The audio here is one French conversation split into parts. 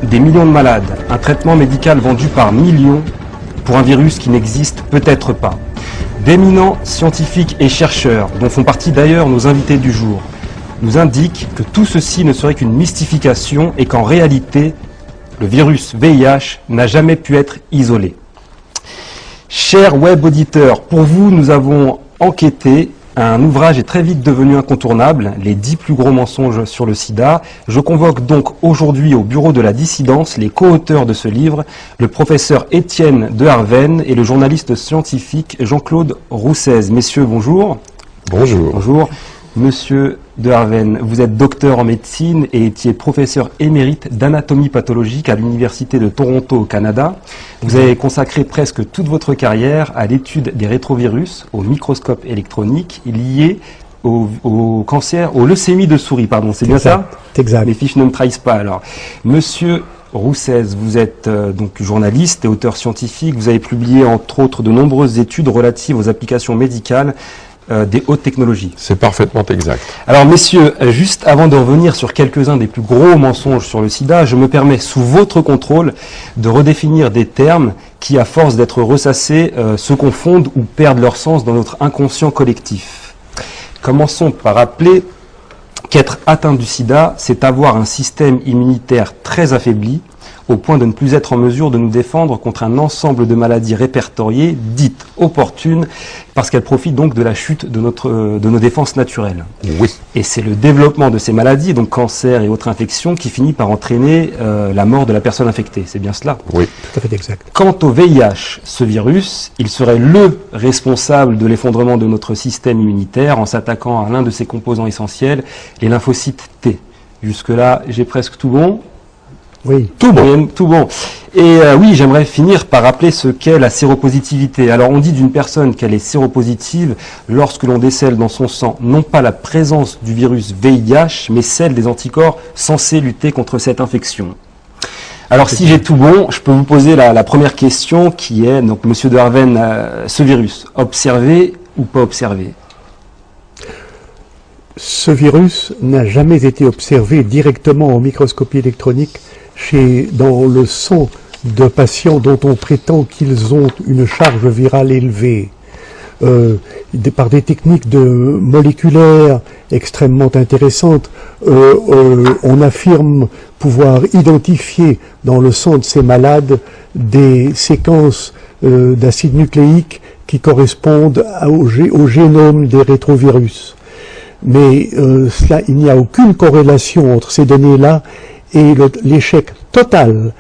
des millions de malades, un traitement médical vendu par millions pour un virus qui n'existe peut-être pas. D'éminents scientifiques et chercheurs, dont font partie d'ailleurs nos invités du jour, nous indiquent que tout ceci ne serait qu'une mystification et qu'en réalité, le virus VIH n'a jamais pu être isolé. Chers web auditeurs, pour vous, nous avons enquêté. Un ouvrage est très vite devenu incontournable, les 10 plus gros mensonges sur le sida. Je convoque donc aujourd'hui au bureau de la dissidence les co-auteurs de ce livre, le professeur Étienne de Harven et le journaliste scientifique Jean-Claude Roussez. Messieurs, bonjour. Bonjour. Bonjour. Monsieur de Harven, vous êtes docteur en médecine et étiez professeur émérite d'anatomie pathologique à l'Université de Toronto au Canada. Vous avez consacré presque toute votre carrière à l'étude des rétrovirus au microscope électronique liés au cancer, aux leucémies de souris, pardon, c'est bien ça? Exact. Les fiches ne me trahissent pas alors. Monsieur Roussez, vous êtes donc journaliste et auteur scientifique. Vous avez publié entre autres de nombreuses études relatives aux applications médicales des hautes technologies. C'est parfaitement exact. Alors messieurs, juste avant de revenir sur quelques-uns des plus gros mensonges sur le sida, je me permets sous votre contrôle de redéfinir des termes qui, à force d'être ressassés, se confondent ou perdent leur sens dans notre inconscient collectif. Commençons par rappeler qu'être atteint du sida, c'est avoir un système immunitaire très affaibli, au point de ne plus être en mesure de nous défendre contre un ensemble de maladies répertoriées, dites opportunes, parce qu'elles profitent donc de la chute de nos défenses naturelles. Oui. Et c'est le développement de ces maladies, donc cancer et autres infections, qui finit par entraîner la mort de la personne infectée. C'est bien cela? Oui. Tout à fait exact. Quant au VIH, ce virus, il serait le responsable de l'effondrement de notre système immunitaire en s'attaquant à l'un de ses composants essentiels, les lymphocytes T. Jusque-là, j'ai presque tout bon. Oui. Tout bon. Tout bon. Et oui, j'aimerais finir par rappeler ce qu'est la séropositivité. Alors, on dit d'une personne qu'elle est séropositive lorsque l'on décèle dans son sang non pas la présence du virus VIH, mais celle des anticorps censés lutter contre cette infection. Alors, si j'ai tout bon, je peux vous poser la première question qui est, donc, monsieur de Harven, ce virus, observé ou pas observé? Ce virus n'a jamais été observé directement en microscopie électronique dans le sang de patients dont on prétend qu'ils ont une charge virale élevée. Par des techniques moléculaires extrêmement intéressantes, on affirme pouvoir identifier dans le sang de ces malades des séquences d'acides nucléiques qui correspondent au génome des rétrovirus. Mais il n'y a aucune corrélation entre ces données-là et l'échec total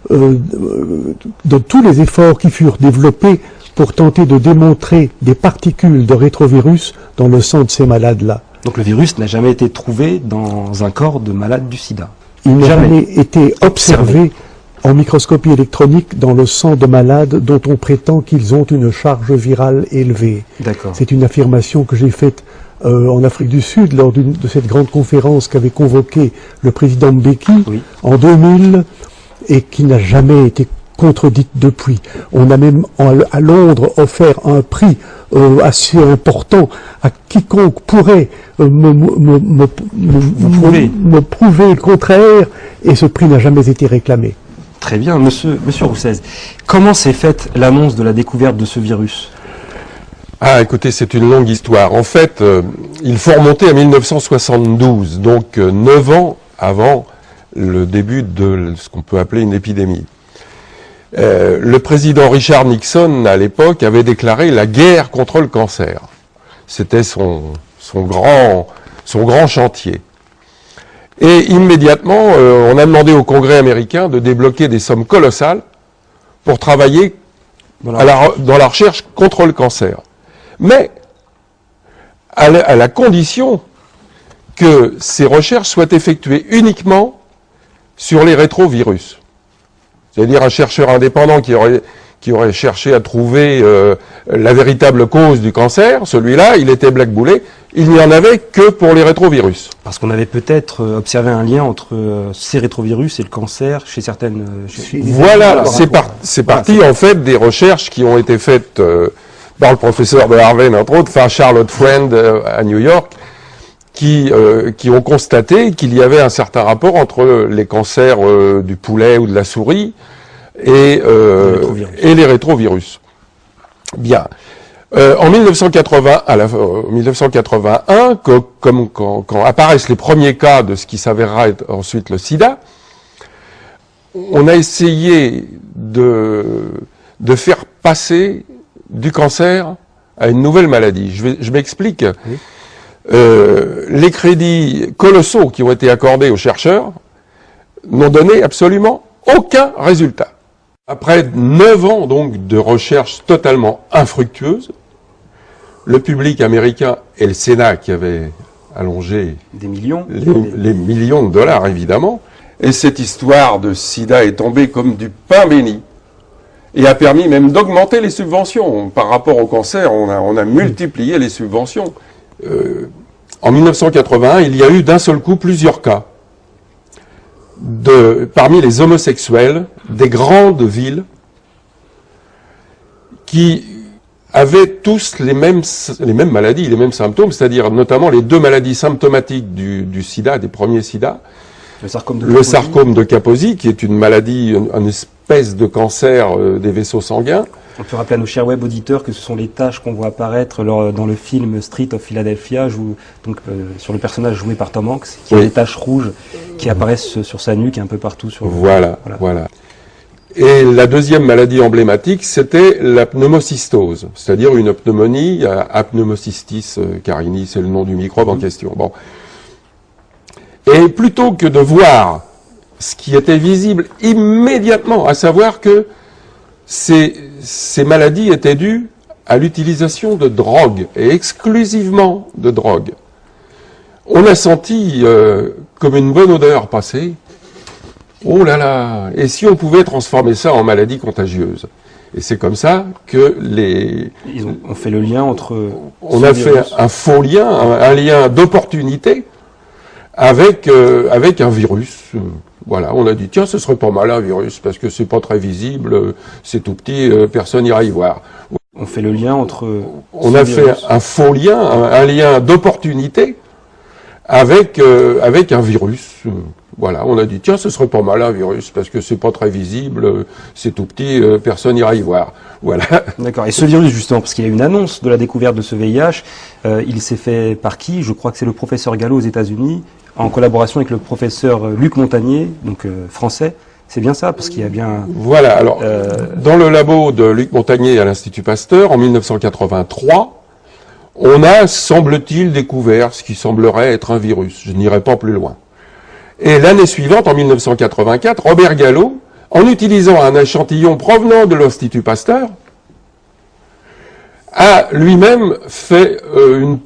de tous les efforts qui furent développés pour tenter de démontrer des particules de rétrovirus dans le sang de ces malades-là. Donc le virus n'a jamais été trouvé dans un corps de malade du sida? Il n'a jamais été observé en microscopie électronique dans le sang de malades dont on prétend qu'ils ont une charge virale élevée. D'accord. C'est une affirmation que j'ai faite en Afrique du Sud lors de cette grande conférence qu'avait convoquée le président Mbeki en 2000 et qui n'a jamais été contredite depuis. On a même à Londres offert un prix assez important à quiconque pourrait me prouver le contraire, et ce prix n'a jamais été réclamé. Très bien, monsieur Roussez. Comment s'est faite l'annonce de la découverte de ce virus? Ah, écoutez, c'est une longue histoire. En fait, il faut remonter à 1972, donc 9 ans avant le début de ce qu'on peut appeler une épidémie. Le président Richard Nixon, à l'époque, avait déclaré la guerre contre le cancer. C'était son grand chantier. Et immédiatement, on a demandé au Congrès américain de débloquer des sommes colossales pour travailler dans la recherche contre le cancer. Mais à la condition que ces recherches soient effectuées uniquement sur les rétrovirus. C'est-à-dire un chercheur indépendant qui aurait cherché à trouver la véritable cause du cancer, celui-là, il était blackboulé. Il n'y en avait que pour les rétrovirus. Parce qu'on avait peut-être observé un lien entre ces rétrovirus et le cancer chez certaines... Voilà, c'est parti en fait des recherches qui ont été faites par le professeur de Harvard, entre autres, enfin Charlotte Friend à New York, qui ont constaté qu'il y avait un certain rapport entre les cancers du poulet ou de la souris et les rétrovirus. Bien. En 1981, quand apparaissent les premiers cas de ce qui s'avérera être ensuite le sida, on a essayé de faire passer du cancer à une nouvelle maladie. Je m'explique. Oui. Les crédits colossaux qui ont été accordés aux chercheurs n'ont donné absolument aucun résultat. Après 9 ans donc de recherche totalement infructueuse, le public américain et le Sénat qui avait allongé des millions, les millions de dollars évidemment, et cette histoire de sida est tombée comme du pain béni et a permis même d'augmenter les subventions. Par rapport au cancer, on a multiplié les subventions. En 1981, il y a eu d'un seul coup plusieurs cas parmi les homosexuels des grandes villes qui avaient tous les mêmes maladies, les mêmes symptômes, c'est-à-dire notamment les 2 maladies symptomatiques du sida, des premiers sida. Le sarcome de Kaposi, qui est une maladie, une espèce de cancer des vaisseaux sanguins. On peut rappeler à nos chers web auditeurs que ce sont les taches qu'on voit apparaître dans le film Street of Philadelphia, sur le personnage joué par Tom Hanks, qui a des taches rouges qui apparaissent sur sa nuque et un peu partout. Voilà. Et la deuxième maladie emblématique, c'était la pneumocystose, c'est-à-dire une pneumonie, Apneumocystis carini, c'est le nom du microbe en question. Bon. Et plutôt que de voir ce qui était visible immédiatement, à savoir que ces maladies étaient dues à l'utilisation de drogue, et exclusivement de drogue. On a senti comme une bonne odeur passer. Oh là là! Et si on pouvait transformer ça en maladie contagieuse? Et c'est comme ça que on fait le lien entre... On a fait un faux lien, un lien d'opportunité avec un virus. Voilà, on a dit, tiens, ce serait pas mal un virus, parce que c'est pas très visible, c'est tout petit, personne n'ira y voir. On fait le lien entre... On a fait un faux lien, un lien d'opportunité avec un virus. Voilà, on a dit, tiens, ce serait pas mal un virus, parce que c'est pas très visible, c'est tout petit, personne n'ira y voir. Voilà. D'accord. Et ce virus, justement, parce qu'il y a une annonce de la découverte de ce VIH, il s'est fait par qui? Je crois que c'est le professeur Gallo aux États-Unis, en collaboration avec le professeur Luc Montagnier, donc français. C'est bien ça, parce qu'il y a bien... Voilà, alors, dans le labo de Luc Montagnier à l'Institut Pasteur, en 1983, on a, semble-t-il, découvert ce qui semblerait être un virus. Je n'irai pas plus loin. Et l'année suivante, en 1984, Robert Gallo, en utilisant un échantillon provenant de l'Institut Pasteur, a lui-même fait une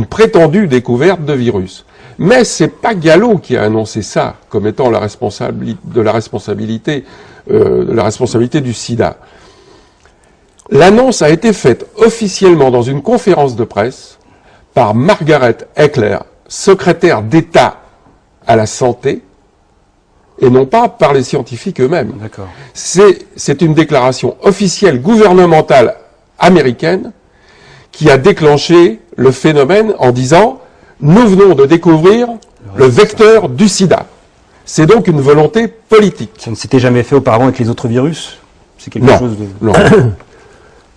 prétendue découverte de virus. Mais c'est pas Gallo qui a annoncé ça comme étant la responsabilité du sida. L'annonce a été faite officiellement dans une conférence de presse par Margaret Eckler, secrétaire d'État à la santé, et non pas par les scientifiques eux-mêmes. D'accord. C'est une déclaration officielle gouvernementale américaine qui a déclenché le phénomène en disant « Nous venons de découvrir le vecteur du sida ». C'est donc une volonté politique. Ça ne s'était jamais fait auparavant avec les autres virus? C'est quelque chose de... Non.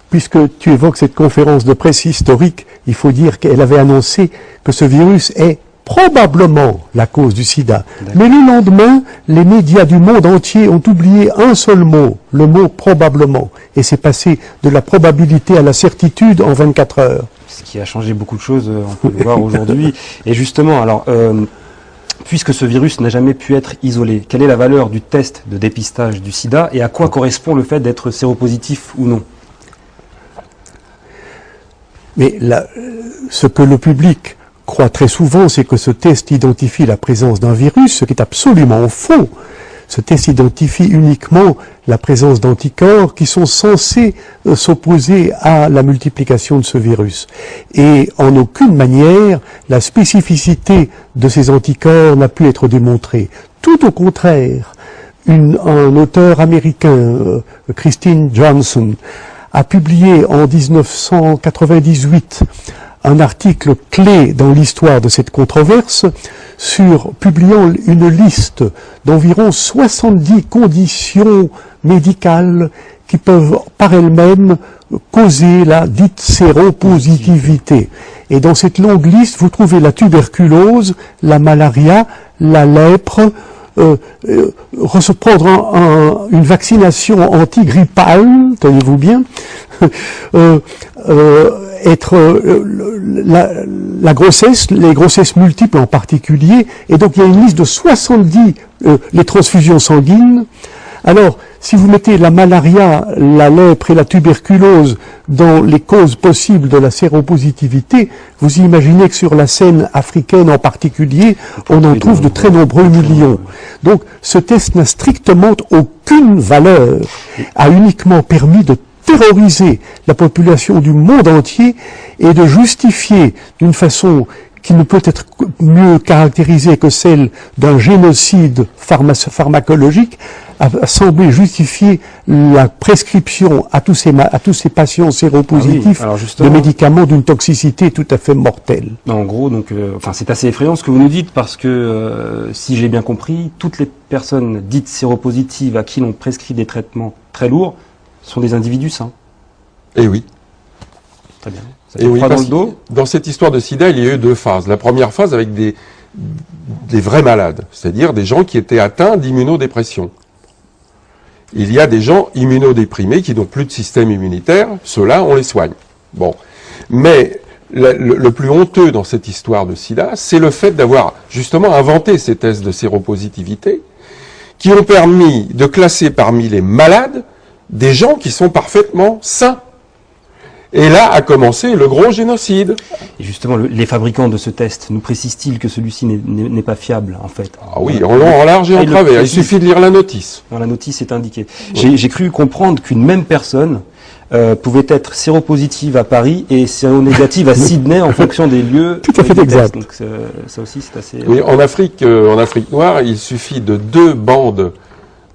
Puisque tu évoques cette conférence de presse historique, il faut dire qu'elle avait annoncé que ce virus est probablement la cause du sida. Mais le lendemain, les médias du monde entier ont oublié un seul mot, le mot probablement. Et c'est passé de la probabilité à la certitude en 24 heures. Ce qui a changé beaucoup de choses, on peut le voir aujourd'hui. Et justement, alors, puisque ce virus n'a jamais pu être isolé, quelle est la valeur du test de dépistage du sida et à quoi correspond le fait d'être séropositif ou non? Mais ce que le public croit très souvent, c'est que ce test identifie la présence d'un virus, ce qui est absolument faux. Ce test identifie uniquement la présence d'anticorps qui sont censés s'opposer à la multiplication de ce virus. Et en aucune manière, la spécificité de ces anticorps n'a pu être démontrée. Tout au contraire, un auteur américain, Christine Johnson, a publié en 1998 un article clé dans l'histoire de cette controverse publiant une liste d'environ 70 conditions médicales qui peuvent par elles-mêmes causer la dite séropositivité. Et dans cette longue liste, vous trouvez la tuberculose, la malaria, la lèpre, prendre une vaccination antigrippale, tenez-vous bien, la grossesse, les grossesses multiples en particulier, et donc il y a une liste de 70, les transfusions sanguines. Alors, si vous mettez la malaria, la lèpre et la tuberculose dans les causes possibles de la séropositivité, vous imaginez que sur la scène africaine en particulier, on en trouve de très nombreux millions. Donc, ce test n'a strictement aucune valeur, a uniquement permis de terroriser la population du monde entier et de justifier d'une façon qui ne peut être mieux caractérisée que celle d'un génocide pharmacologique, a semblé justifier la prescription à tous ces patients séropositifs de médicaments d'une toxicité tout à fait mortelle. En gros, donc, c'est assez effrayant ce que vous nous dites, parce que, si j'ai bien compris, toutes les personnes dites séropositives à qui l'on prescrit des traitements très lourds sont des individus sains. Eh oui. Très bien. Et oui, dans le dos. Dans cette histoire de sida, il y a eu deux phases. La première phase avec des vrais malades, c'est-à-dire des gens qui étaient atteints d'immunodépression. Il y a des gens immunodéprimés qui n'ont plus de système immunitaire, ceux-là, on les soigne. Bon. Mais le plus honteux dans cette histoire de sida, c'est le fait d'avoir justement inventé ces tests de séropositivité qui ont permis de classer parmi les malades des gens qui sont parfaitement sains. Et là a commencé le gros génocide. Et justement, les fabricants de ce test nous précisent-ils que celui-ci n'est pas fiable, en fait? Ah oui, en long, en large et en travers. Il suffit de lire la notice. Dans la notice est indiqué. Oui. J'ai cru comprendre qu'une même personne pouvait être séropositive à Paris et séronégative à Sydney en fonction des lieux. Tout à fait exact. Donc ça aussi, c'est assez... Oui, en Afrique noire, il suffit de 2 bandes,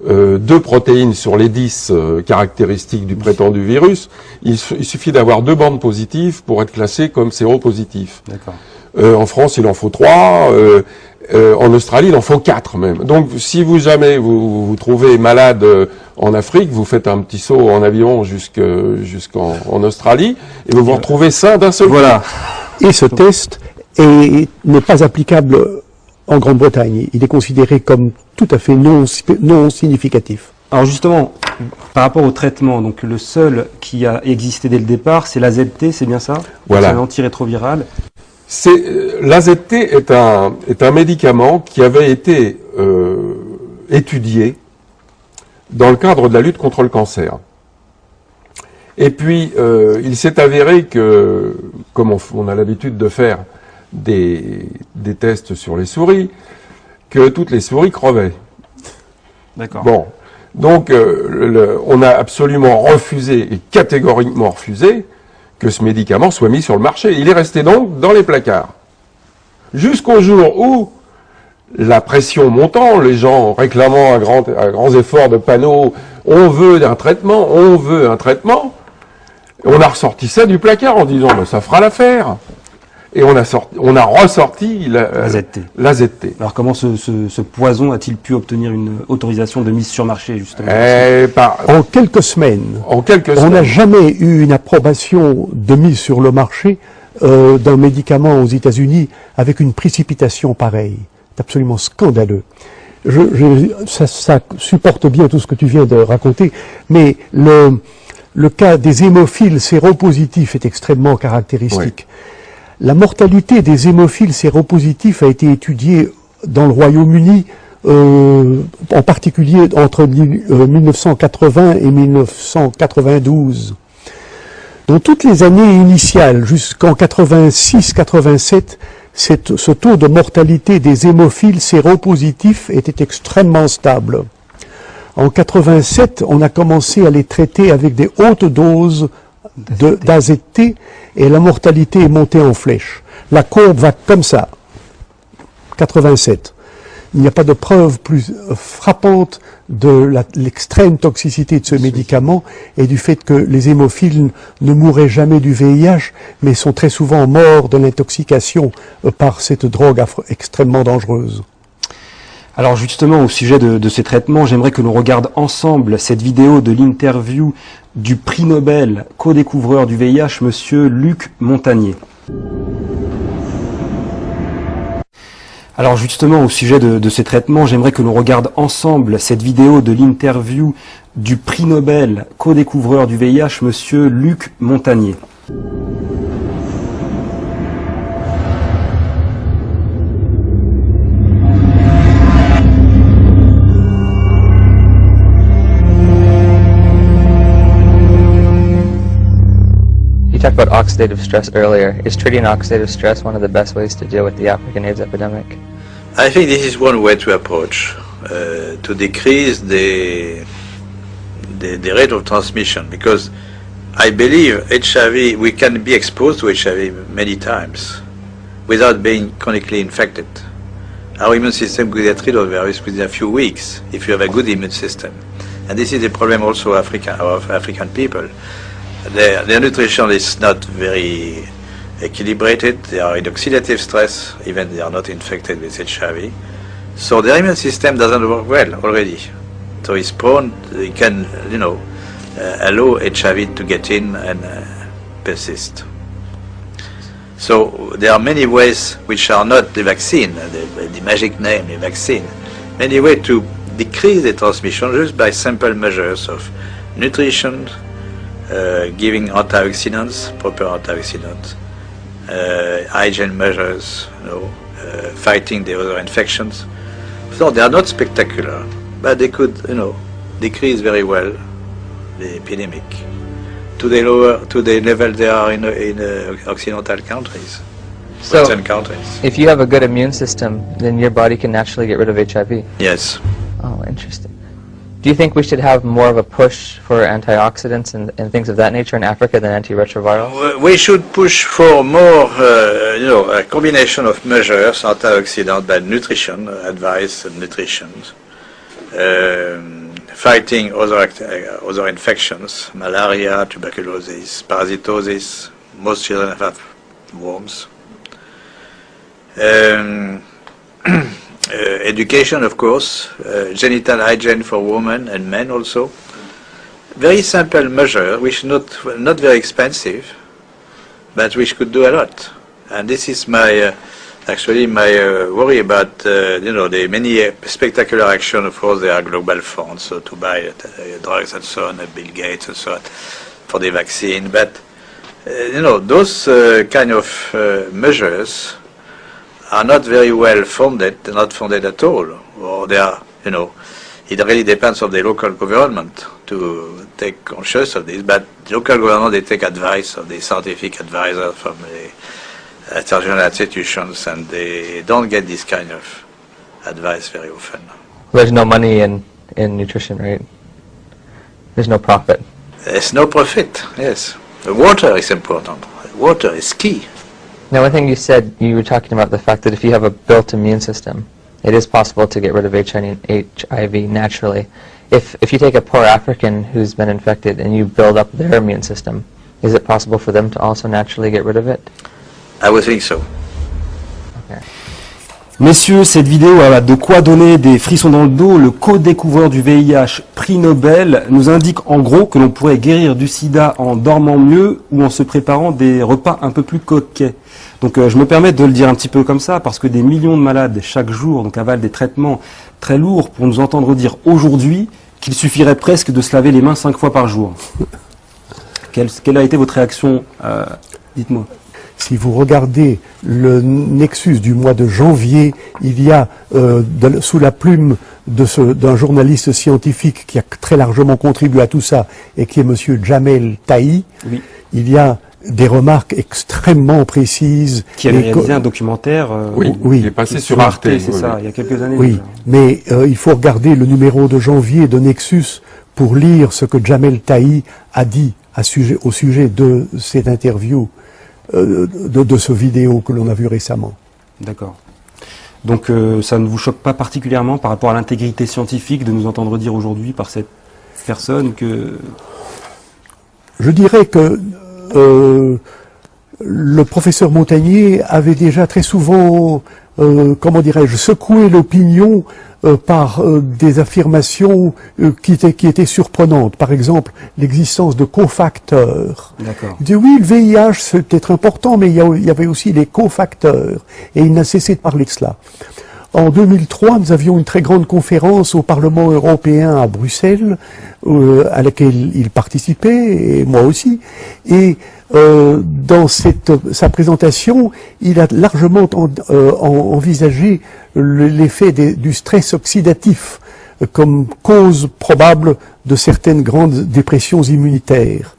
2 protéines sur les 10 caractéristiques du prétendu virus. Il suffit d'avoir 2 bandes positives pour être classé comme séropositif. D'accord. En France, il en faut 3. En Australie, il en faut 4 même. Donc, si jamais vous trouvez malade en Afrique, vous faites un petit saut en avion jusqu'en Australie et vous vous retrouvez sain d'un seul coup. Voilà. Et ce test n'est pas applicable en Grande-Bretagne. Il est considéré comme tout à fait non significatif. Alors justement, par rapport au traitement, donc le seul qui a existé dès le départ, c'est l'AZT, c'est bien ça? Voilà. C'est un antirétroviral. L'AZT est un médicament qui avait été étudié dans le cadre de la lutte contre le cancer. Et puis, il s'est avéré que, comme on a l'habitude de faire des tests sur les souris, que toutes les souris crevaient. D'accord. Bon, donc on a absolument refusé, et catégoriquement refusé, que ce médicament soit mis sur le marché. Il est resté donc dans les placards. Jusqu'au jour où, la pression montant, les gens réclamant à grands efforts de panneaux, on veut un traitement, on a ressorti ça du placard en disant, ben, ça fera l'affaire. Et on a ressorti l'AZT. Alors comment ce poison a-t-il pu obtenir une autorisation de mise sur marché, justement? En quelques semaines. On n'a jamais eu une approbation de mise sur le marché d'un médicament aux États-Unis avec une précipitation pareille. C'est absolument scandaleux. Ça supporte bien tout ce que tu viens de raconter, mais le cas des hémophiles séropositifs est extrêmement caractéristique. Oui. La mortalité des hémophiles séropositifs a été étudiée dans le Royaume-Uni, en particulier entre 1980 et 1992. Dans toutes les années initiales, jusqu'en 86-87, ce taux de mortalité des hémophiles séropositifs était extrêmement stable. En 87, on a commencé à les traiter avec des hautes doses d'AZT et la mortalité est montée en flèche. La courbe va comme ça. 87. il n'y a pas de preuve plus frappante de l'extrême toxicité de ce médicament et du fait que les hémophiles ne mourraient jamais du VIH, mais sont très souvent morts de l'intoxication par cette drogue extrêmement dangereuse. Alors justement, au sujet de ces traitements, j'aimerais que l'on regarde ensemble cette vidéo de l'interview du prix Nobel co-découvreur du VIH, monsieur Luc Montagnier. Alors justement, au sujet de ces traitements, j'aimerais que l'on regarde ensemble cette vidéo de l'interview du prix Nobel co-découvreur du VIH, monsieur Luc Montagnier. You talked about oxidative stress earlier. Is treating oxidative stress one of the best ways to deal with the African AIDS epidemic? I think this is one way to approach, to decrease the rate of transmission, because I believe HIV, we can be exposed to HIV many times without being chronically infected. Our immune system could get rid of the virus within a few weeks if you have a good immune system. And this is the problem also of African people. Their nutrition is not very equilibrated, they are in oxidative stress, even they are not infected with HIV. So their immune system doesn't work well already. So it's prone, it can, allow HIV to get in and persist. So there are many ways which are not the vaccine, the magic name, the vaccine. Many ways to decrease the transmission just by simple measures of nutrition, giving antioxidants, proper antioxidants, hygiene measures, fighting the other infections. So they are not spectacular, but they could, decrease very well the epidemic to the level they are in Occidental countries, So, Western countries. if you have a good immune system, then your body can naturally get rid of HIV. Yes. Oh, interesting. Do you think we should have more of a push for antioxidants and things of that nature in Africa than antiretrovirals? We should push for more, a combination of measures, antioxidant, but nutrition, advice and nutrition, fighting other infections, malaria, tuberculosis, parasitosis. Most children have worms. Education, of course, genital hygiene for women and men also. Very simple measure, which not very expensive, but which could do a lot. And this is my worry about the many spectacular action. Of course, there are global funds to buy drugs and so on, Bill Gates and so on, for the vaccine. But those kind of measures are not very well funded, not funded at all, or they are, it really depends on the local government to take conscious of this, but the local government, they take advice of the scientific advisor from the international institutions, and they don't get this kind of advice very often. There's no money in nutrition, right? There's no profit. There's no profit, yes. The water is important. Water is key. Now, one thing you said, you were talking about the fact that if you have a built immune system, it is possible to get rid of HIV naturally. If you take a poor African who's been infected and you build up their immune system, is it possible for them to also naturally get rid of it? I would think so. Okay. Messieurs, cette vidéo a de quoi donner des frissons dans le dos. Le co-découvreur du VIH, prix Nobel, nous indique en gros que l'on pourrait guérir du sida en dormant mieux ou en se préparant des repas un peu plus coquets. Donc je me permets de le dire un petit peu comme ça parce que des millions de malades chaque jour avalent des traitements très lourds pour nous entendre dire aujourd'hui qu'il suffirait presque de se laver les mains 5 fois par jour. Quelle a été votre réaction? Dites-moi. Si vous regardez le Nexus du mois de janvier, il y a sous la plume d'un journaliste scientifique qui a très largement contribué à tout ça et qui est monsieur Jamel Tahi, Oui. Il y a des remarques extrêmement précises. Qui avait réalisé un documentaire Oui, il est passé sur Arte. c'est ça, il y a quelques années. Oui, déjà. mais il faut regarder le numéro de janvier de Nexus pour lire ce que Jamel Tahi a dit au sujet de cette interview, de ce vidéo que l'on a vu récemment. D'accord. Donc ça ne vous choque pas particulièrement par rapport à l'intégrité scientifique de nous entendre dire aujourd'hui par cette personne que... Je dirais que le professeur Montagnier avait déjà très souvent, comment dirais-je, secoué l'opinion par des affirmations qui étaient surprenantes. Par exemple, l'existence de cofacteurs. D'accord. Il dit oui, le VIH c'est peut-être important, mais il y avait aussi les cofacteurs. Et il n'a cessé de parler de cela. En 2003, nous avions une très grande conférence au Parlement européen à Bruxelles, à laquelle il participait, et moi aussi. Et dans sa présentation, il a largement envisagé l'effet du stress oxydatif comme cause probable de certaines grandes dépressions immunitaires.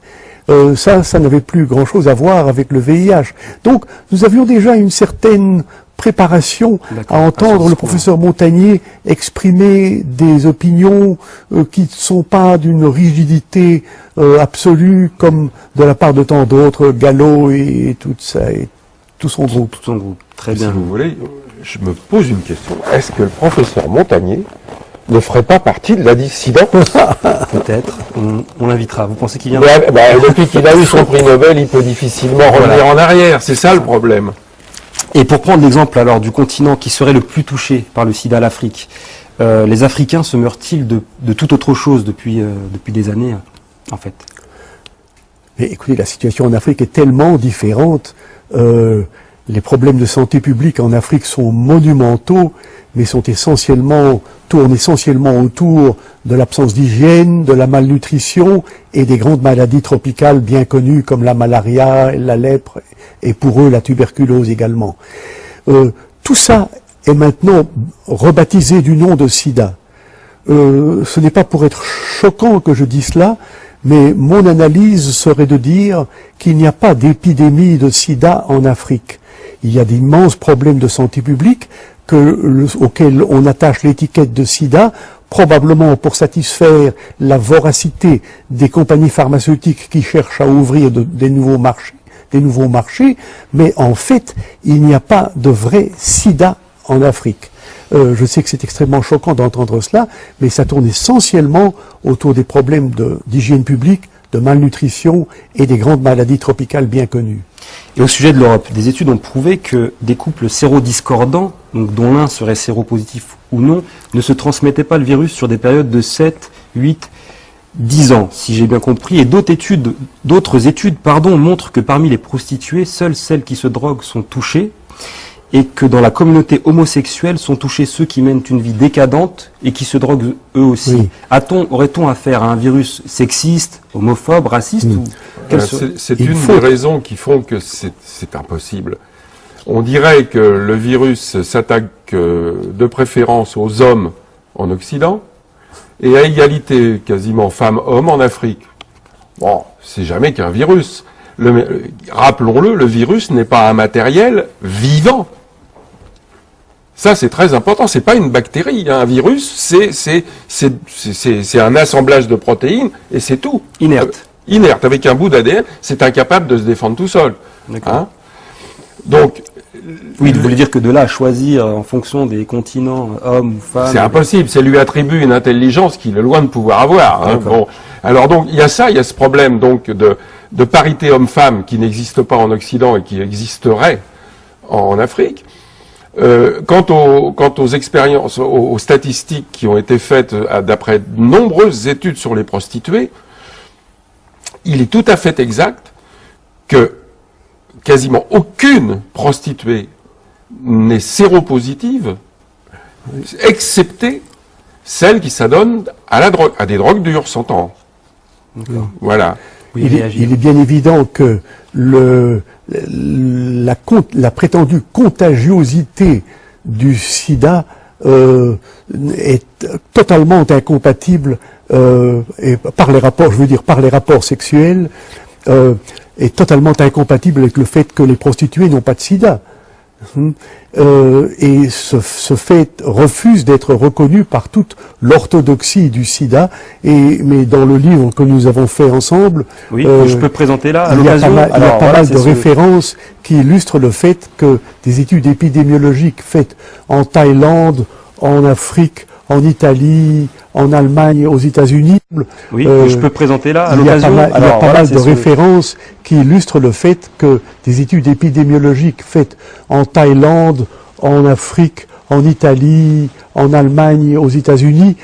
Ça n'avait plus grand-chose à voir avec le VIH. Donc, nous avions déjà une certaine préparation à entendre le professeur Montagnier exprimer des opinions qui ne sont pas d'une rigidité absolue comme de la part de tant d'autres, Gallo et tout ça, et tout son groupe. Tout son groupe, très bien. Si vous voulez, je me pose une question. Est-ce que le professeur Montagnier ne ferait pas partie de la dissidence? Peut-être, on l'invitera. Vous pensez qu'il viendra? Depuis qu'il a eu son prix Nobel, il peut difficilement revenir en arrière. C'est ça le problème. Et pour prendre l'exemple alors du continent qui serait le plus touché par le sida, l'Afrique, les Africains se meurent-ils de toute autre chose depuis des années, en fait? Mais écoutez, la situation en Afrique est tellement différente. Les problèmes de santé publique en Afrique sont monumentaux, mais tournent essentiellement autour de l'absence d'hygiène, de la malnutrition et des grandes maladies tropicales bien connues comme la malaria, la lèpre et pour eux la tuberculose également. Tout ça est maintenant rebaptisé du nom de sida. Ce n'est pas pour être choquant que je dis cela, mais mon analyse serait de dire qu'il n'y a pas d'épidémie de sida en Afrique. Il y a d'immenses problèmes de santé publique auxquels on attache l'étiquette de sida, probablement pour satisfaire la voracité des compagnies pharmaceutiques qui cherchent à ouvrir des nouveaux marchés, mais en fait, il n'y a pas de vrai sida en Afrique. Je sais que c'est extrêmement choquant d'entendre cela, mais ça tourne essentiellement autour des problèmes d'hygiène publique, de malnutrition et des grandes maladies tropicales bien connues. Et au sujet de l'Europe, des études ont prouvé que des couples sérodiscordants, donc dont l'un serait séropositif ou non, ne se transmettaient pas le virus sur des périodes de 7, 8, 10 ans, si j'ai bien compris. Et d'autres études montrent que parmi les prostituées, seules celles qui se droguent sont touchées, et que dans la communauté homosexuelle sont touchés ceux qui mènent une vie décadente et qui se droguent eux aussi. Oui. Aurait-on affaire à un virus sexiste, homophobe, raciste ou c'est une des raisons qui font que c'est impossible. On dirait que le virus s'attaque de préférence aux hommes en Occident et à égalité quasiment femmes-hommes en Afrique. Bon, c'est jamais qu'un virus. Rappelons-le, le virus n'est pas un matériel vivant. Ça, c'est très important. C'est pas une bactérie. Un virus, c'est un assemblage de protéines et c'est tout. Inerte. Inerte. Avec un bout d'ADN, c'est incapable de se défendre tout seul. Hein? Donc. Oui, vous voulez dire que de là à choisir en fonction des continents, hommes ou femmes. C'est impossible. C'est lui attribuer une intelligence qu'il est loin de pouvoir avoir. Hein? Bon. Alors donc, il y a ce problème donc de parité homme-femme qui n'existe pas en Occident et qui existerait en Afrique. Quant aux expériences, aux statistiques qui ont été faites d'après de nombreuses études sur les prostituées, il est tout à fait exact que quasiment aucune prostituée n'est séropositive, excepté celle qui s'adonne à la drogue, à des drogues dures, s'entend. Voilà. Oui, il est bien évident que la prétendue contagiosité du sida est totalement incompatible et par les rapports sexuels est totalement incompatible avec le fait que les prostituées n'ont pas de sida. et ce fait refuse d'être reconnu par toute l'orthodoxie du sida. Mais dans le livre que nous avons fait ensemble, Oui, je peux présenter là, à il y a l'occasion. pas mal, il y a Alors, pas voilà, mal c'est de ce- références qui illustrent le fait que des études épidémiologiques faites en Thaïlande, en Afrique, en Italie, en Allemagne, aux États-Unis, Oui, euh, je peux présenter là, à il y a l'occasion. pas mal, il y a Alors, pas voilà, mal c'est de ce- références qui illustrent le fait que des études épidémiologiques faites en Thaïlande, en Afrique, en Italie, en Allemagne, aux États-Unis,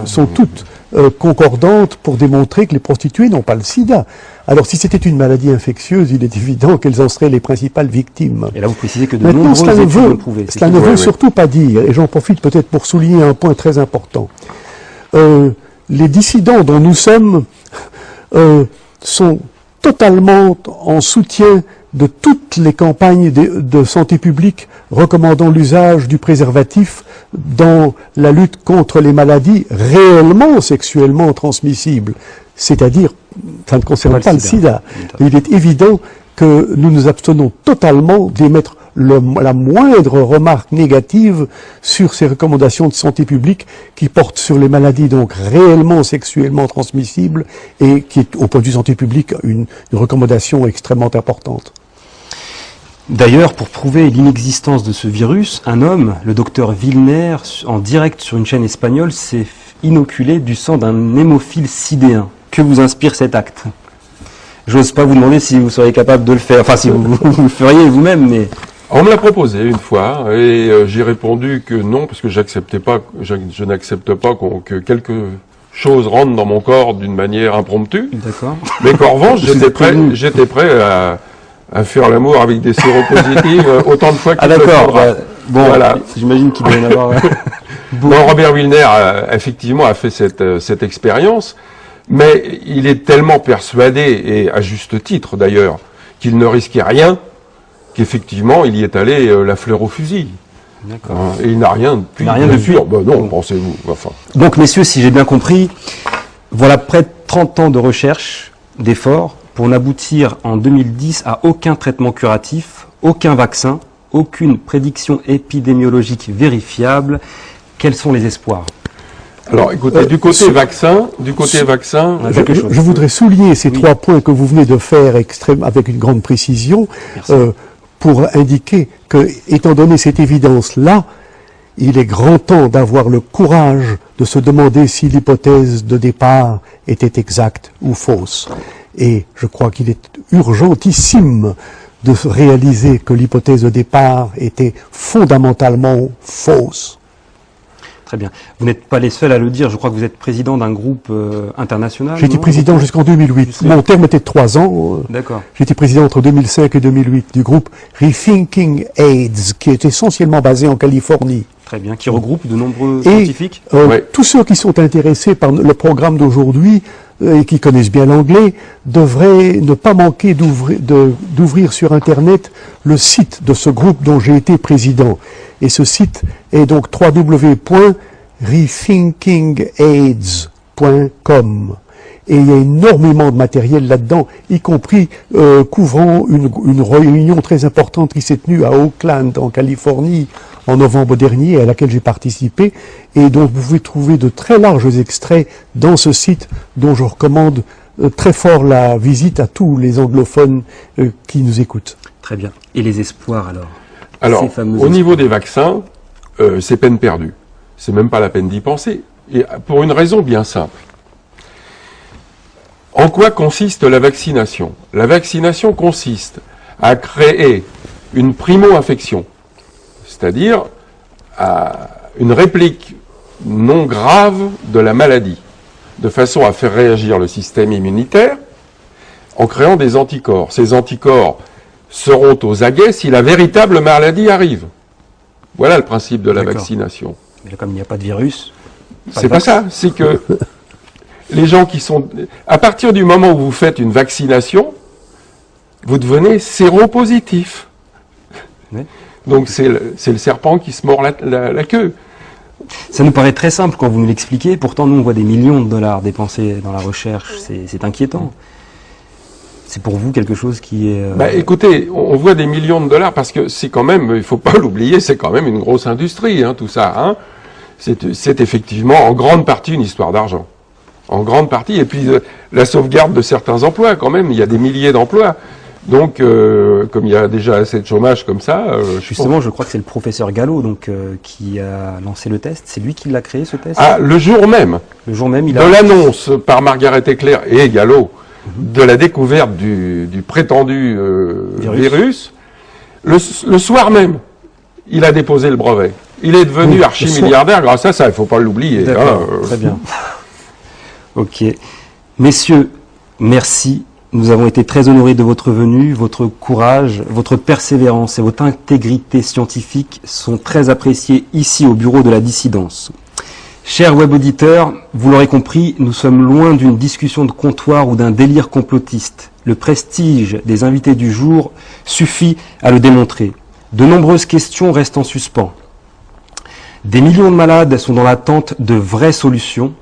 sont toutes concordantes pour démontrer que les prostituées n'ont pas le sida. Alors si c'était une maladie infectieuse, il est évident qu'elles en seraient les principales victimes. Et là, vous précisez que de Maintenant, nombreuses cela ne études veut, l'ont prouvé. C'est cela tout. ne veut Oui. surtout pas dire, et j'en profite peut-être pour souligner un point très important, les dissidents dont nous sommes sont totalement en soutien de toutes les campagnes de santé publique recommandant l'usage du préservatif dans la lutte contre les maladies réellement sexuellement transmissibles. C'est-à-dire, ça ne concerne pas le sida. Il est évident que nous nous abstenons totalement d'émettre la moindre remarque négative sur ces recommandations de santé publique qui portent sur les maladies donc réellement sexuellement transmissibles et qui est au point de vue santé publique une recommandation extrêmement importante. D'ailleurs, pour prouver l'inexistence de ce virus, un homme, le docteur Wilner, en direct sur une chaîne espagnole, s'est inoculé du sang d'un hémophile sidéen. Que vous inspire cet acte? J'ose pas vous demander si vous seriez capable de le faire, enfin si vous le feriez vous-même, mais... On me l'a proposé une fois et j'ai répondu que non parce que je n'accepte pas que quelque chose rentre dans mon corps d'une manière impromptue. D'accord. Mais qu'en revanche, Vous êtes prévenu. j'étais prêt à faire l'amour avec des séropositifs autant de fois qu'il Ah le d'accord, faudra. bon, Voilà. j'imagine qu'il doit y en avoir... Non, Robert Wilner effectivement a fait cette expérience, mais il est tellement persuadé, et à juste titre d'ailleurs, qu'il ne risquait rien, qu'effectivement il y est allé la fleur au fusil. D'accord. Et il n'a rien depuis. Il n'a rien bien depuis. sûr. Ben non, pensez-vous. Enfin. Donc messieurs, si j'ai bien compris, voilà près de 30 ans de recherche, d'efforts, pour n'aboutir en 2010 à aucun traitement curatif, aucun vaccin, aucune prédiction épidémiologique vérifiable. Quels sont les espoirs? Alors, écoutez, du côté vaccin, quelque chose. Je voudrais souligner ces trois points que vous venez de faire avec une grande précision pour indiquer que, étant donné cette évidence-là, il est grand temps d'avoir le courage de se demander si l'hypothèse de départ était exacte ou fausse. Et je crois qu'il est urgentissime de réaliser que l'hypothèse de départ était fondamentalement fausse. Très bien. Vous n'êtes pas les seuls à le dire. Je crois que vous êtes président d'un groupe international. J'ai été non président jusqu'en 2008. Mon terme était de 3 ans. D'accord. J'ai été président entre 2005 et 2008 du groupe Rethinking AIDS, qui est essentiellement basé en Californie. Très bien. Qui regroupe de nombreux Et scientifiques. Ouais. tous ceux qui sont intéressés par le programme d'aujourd'hui et qui connaissent bien l'anglais devraient ne pas manquer d'ouvrir sur Internet le site de ce groupe dont j'ai été président. Et ce site est donc www.rethinkingaids.com. Et il y a énormément de matériel là-dedans, y compris couvrant une réunion très importante qui s'est tenue à Oakland, en Californie, en novembre dernier, à laquelle j'ai participé, et dont vous pouvez trouver de très larges extraits dans ce site, dont je recommande très fort la visite à tous les anglophones qui nous écoutent. Très bien. Et les espoirs alors? Alors, Ces fameux au niveau des vaccins, c'est peine perdue. C'est même pas la peine d'y penser. Et pour une raison bien simple. En quoi consiste la vaccination? La vaccination consiste à créer une primo-infection, c'est-à-dire une réplique non grave de la maladie, de façon à faire réagir le système immunitaire en créant des anticorps. Ces anticorps seront aux aguets si la véritable maladie arrive. Voilà le principe de la D'accord. vaccination. Mais là, comme il n'y a pas de virus... C'est pas ça, c'est que les gens qui sont... À partir du moment où vous faites une vaccination, vous devenez séropositif. Oui. Donc c'est le serpent qui se mord la queue. Ça nous paraît très simple quand vous nous l'expliquez, pourtant nous on voit des millions de dollars dépensés dans la recherche, c'est inquiétant. C'est pour vous quelque chose qui est... Bah, écoutez, on voit des millions de dollars parce que c'est quand même, il faut pas l'oublier, c'est quand même une grosse industrie, hein, tout ça. Hein. C'est effectivement en grande partie une histoire d'argent. En grande partie. Et puis la sauvegarde de certains emplois quand même, il y a des milliers d'emplois. Donc, comme il y a déjà assez de chômage comme ça... Justement, je crois que c'est le professeur Gallo donc, qui a lancé le test. C'est lui qui l'a créé, ce test? Ah, le jour même, le jour même, il de a... l'annonce par Margaret Eclair et Gallo de la découverte du prétendu virus, le soir même, il a déposé le brevet. Il est devenu archi-milliardaire grâce à ça, il ne faut pas l'oublier. D'accord, très bien. Ok. Messieurs, merci. Nous avons été très honorés de votre venue. Votre courage, votre persévérance et votre intégrité scientifique sont très appréciés ici au bureau de la dissidence. Chers web auditeurs, vous l'aurez compris, nous sommes loin d'une discussion de comptoir ou d'un délire complotiste. Le prestige des invités du jour suffit à le démontrer. De nombreuses questions restent en suspens. Des millions de malades sont dans l'attente de vraies solutions.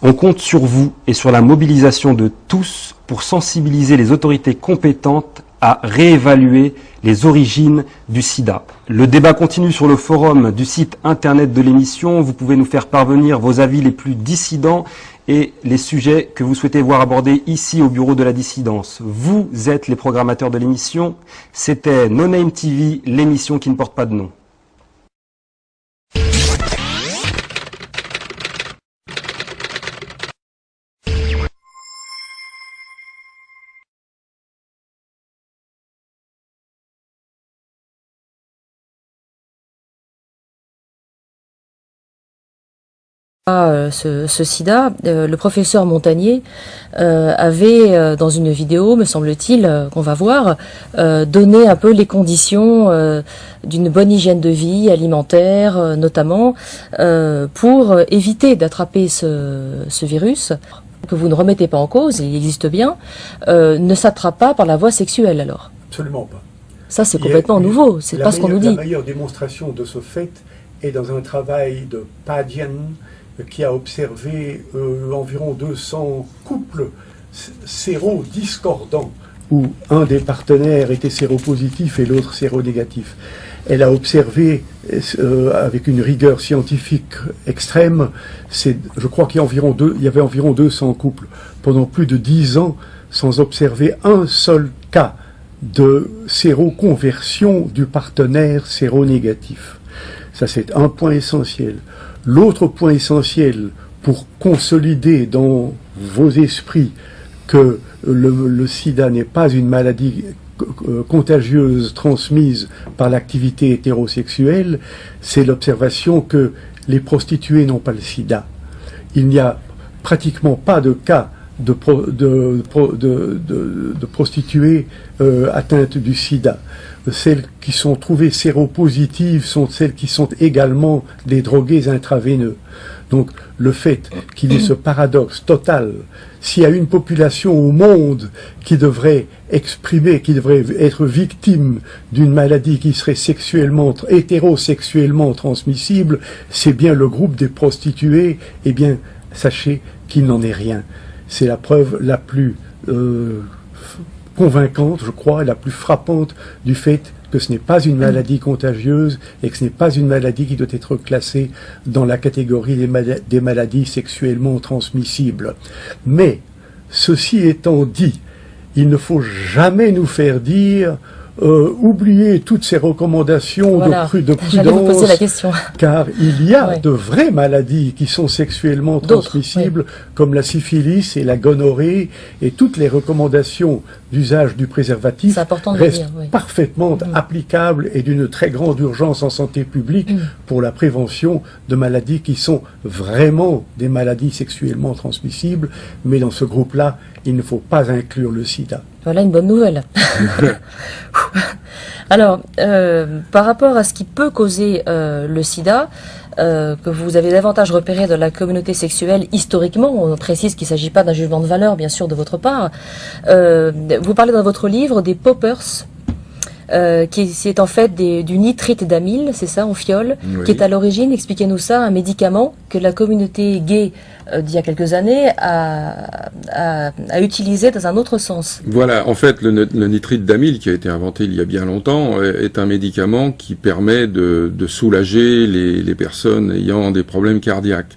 On compte sur vous et sur la mobilisation de tous pour sensibiliser les autorités compétentes à réévaluer les origines du sida. Le débat continue sur le forum du site internet de l'émission. Vous pouvez nous faire parvenir vos avis les plus dissidents et les sujets que vous souhaitez voir abordés ici au bureau de la dissidence. Vous êtes les programmateurs de l'émission. C'était No Name TV, l'émission qui ne porte pas de nom. Ce sida, le professeur Montagnier avait, dans une vidéo, me semble-t-il, qu'on va voir, donné un peu les conditions d'une bonne hygiène de vie alimentaire, notamment, pour éviter d'attraper ce virus, que vous ne remettez pas en cause, il existe bien, ne s'attrape pas par la voie sexuelle alors. Absolument pas. Ça, c'est complètement nouveau, c'est pas ce qu'on nous dit. La meilleure démonstration de ce fait est dans un travail de Padian, qui a observé environ 200 couples sérodiscordants, où un des partenaires était séropositif et l'autre séronégatif. Elle a observé, avec une rigueur scientifique extrême, je crois qu'il y avait environ 200 couples, pendant plus de 10 ans, sans observer un seul cas de séroconversion du partenaire séronégatif. Ça, c'est un point essentiel. L'autre point essentiel pour consolider dans vos esprits que le sida n'est pas une maladie contagieuse transmise par l'activité hétérosexuelle, c'est l'observation que les prostituées n'ont pas le sida. Il n'y a pratiquement pas de cas de prostituées atteintes du sida. Celles qui sont trouvées séropositives sont celles qui sont également des drogués intraveineux. Donc le fait qu'il y ait ce paradoxe total, s'il y a une population au monde qui devrait être victime d'une maladie qui serait hétérosexuellement transmissible, c'est bien le groupe des prostituées. Eh bien, sachez qu'il n'en est rien. C'est la preuve la plus convaincante, je crois, et la plus frappante du fait que ce n'est pas une maladie contagieuse et que ce n'est pas une maladie qui doit être classée dans la catégorie des maladies sexuellement transmissibles. Mais, ceci étant dit, il ne faut jamais nous faire dire oubliez toutes ces recommandations voilà. de prudence, j'allais vous poser la question. Car il y a de vraies maladies qui sont sexuellement transmissibles, comme la syphilis et la gonorrhée, et toutes les recommandations d'usage du préservatif restent parfaitement applicables et d'une très grande urgence en santé publique pour la prévention de maladies qui sont vraiment des maladies sexuellement transmissibles, mais dans ce groupe-là, il ne faut pas inclure le sida. Voilà une bonne nouvelle. Alors, par rapport à ce qui peut causer le sida, que vous avez davantage repéré dans la communauté sexuelle historiquement, on précise qu'il ne s'agit pas d'un jugement de valeur, bien sûr, de votre part. Vous parlez dans votre livre des poppers. qui est en fait du nitrite d'amyle, c'est ça, en fiole, Oui. qui est à l'origine, expliquez-nous ça, un médicament que la communauté gay d'il y a quelques années a utilisé dans un autre sens. Voilà, en fait, le nitrite d'amyle, qui a été inventé il y a bien longtemps, est un médicament qui permet de soulager les personnes ayant des problèmes cardiaques.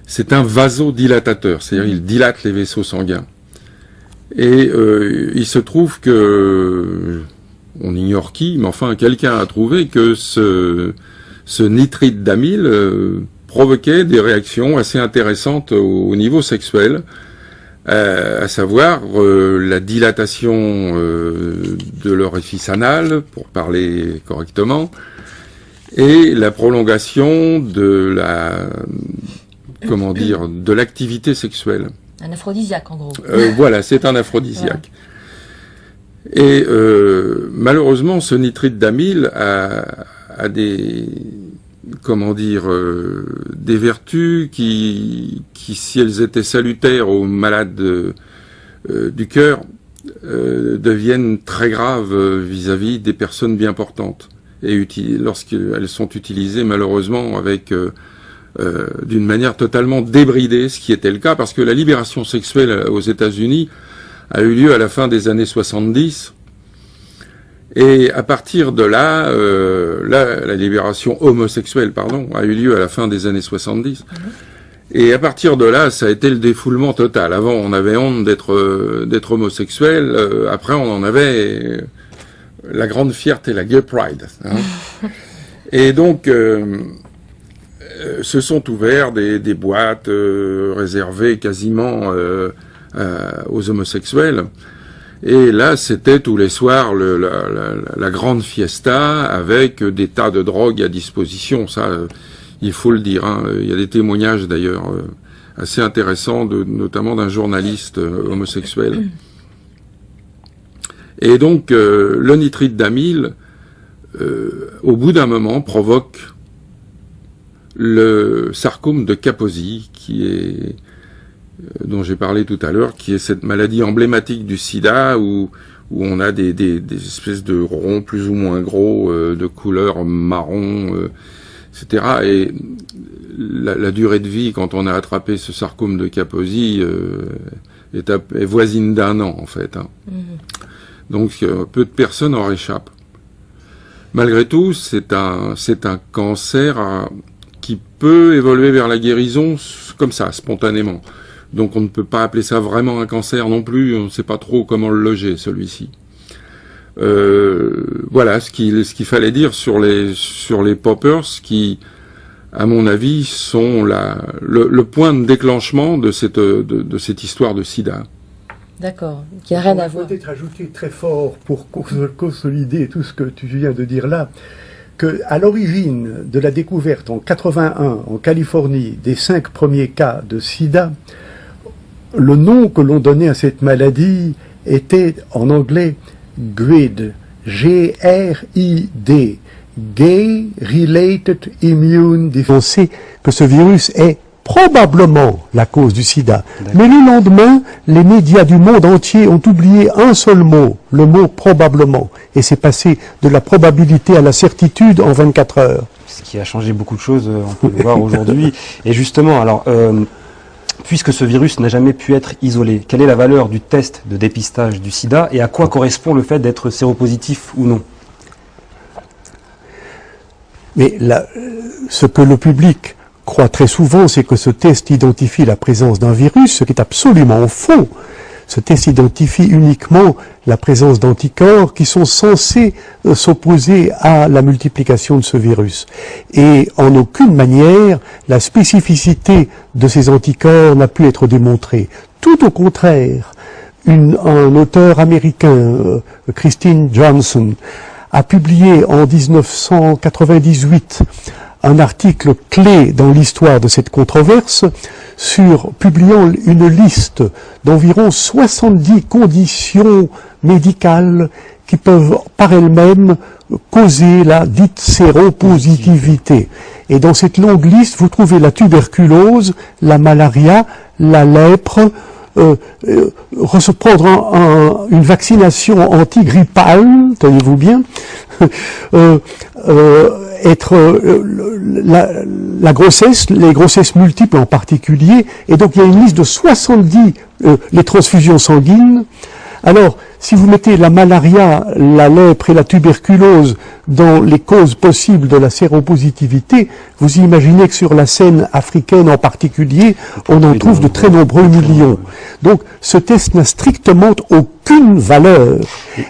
C'est un vasodilatateur, c'est-à-dire il dilate les vaisseaux sanguins. Et il se trouve que, on ignore qui, mais enfin quelqu'un a trouvé que ce nitrite d'amyle provoquait des réactions assez intéressantes au niveau sexuel, à savoir la dilatation de l'orifice anal, pour parler correctement, et la prolongation de de l'activité sexuelle. Un aphrodisiaque, en gros. Voilà, c'est un aphrodisiaque. Et malheureusement, ce nitrite d'amyle a des des vertus qui, si elles étaient salutaires aux malades du cœur, deviennent très graves vis-à-vis des personnes bien portantes. Et lorsqu'elles sont utilisées, malheureusement, avec d'une manière totalement débridée, ce qui était le cas, parce que la libération sexuelle aux États-Unis a eu lieu à la fin des années 70. Et à partir de là, la libération homosexuelle, a eu lieu à la fin des années 70. Et à partir de là, ça a été le défoulement total. Avant, on avait honte d'être homosexuel. Après, on en avait la grande fierté, la gay pride. Hein. Et donc, se sont ouverts des boîtes réservées quasiment aux homosexuels. Et là, c'était tous les soirs la grande fiesta avec des tas de drogues à disposition. Ça, il faut le dire. Hein. Il y a des témoignages d'ailleurs assez intéressants, notamment d'un journaliste homosexuel. Et donc, le nitrite d'amyle, au bout d'un moment, provoque le sarcome de Kaposi, dont j'ai parlé tout à l'heure, qui est cette maladie emblématique du sida où on a des espèces de ronds plus ou moins gros de couleur marron, etc. Et la durée de vie, quand on a attrapé ce sarcome de Kaposi, est voisine d'1 an, en fait. Hein. Donc, peu de personnes en réchappent. Malgré tout, c'est un cancer qui peut évoluer vers la guérison comme ça, spontanément. Donc on ne peut pas appeler ça vraiment un cancer non plus, on ne sait pas trop comment le loger, celui-ci. Voilà ce qu'il fallait dire sur les poppers qui, à mon avis, sont le point de déclenchement de cette histoire de sida. D'accord, qui n'a rien à voir. Peut-être ajouter très fort pour consolider tout ce que tu viens de dire là, que à l'origine de la découverte en 81 en Californie des 5 premiers cas de sida, le nom que l'on donnait à cette maladie était en anglais GRID, G-R-I-D, Gay Related Immune Deficiency. On sait que ce virus est probablement la cause du sida. Mais le lendemain, les médias du monde entier ont oublié un seul mot, le mot probablement. Et c'est passé de la probabilité à la certitude en 24 heures. Ce qui a changé beaucoup de choses, on peut le voir aujourd'hui. Et justement, alors, puisque ce virus n'a jamais pu être isolé, quelle est la valeur du test de dépistage du sida et à quoi correspond le fait d'être séropositif ou non? Mais ce que le public croit très souvent, c'est que ce test identifie la présence d'un virus, ce qui est absolument faux. Ce test identifie uniquement la présence d'anticorps qui sont censés s'opposer à la multiplication de ce virus. Et en aucune manière, la spécificité de ces anticorps n'a pu être démontrée. Tout au contraire, un auteur américain, Christine Johnson, a publié en 1998 un article clé dans l'histoire de cette controverse publiant une liste d'environ 70 conditions médicales qui peuvent par elles-mêmes causer la dite séropositivité. Et dans cette longue liste, vous trouvez la tuberculose, la malaria, la lèpre, prendre une vaccination antigrippale, tenez-vous bien, la grossesse, les grossesses multiples en particulier, et donc il y a une liste de 70, les transfusions sanguines. Alors, si vous mettez la malaria, la lèpre et la tuberculose dans les causes possibles de la séropositivité, vous imaginez que sur la scène africaine en particulier, on en trouve de très nombreux millions. Donc, ce test n'a strictement aucune valeur,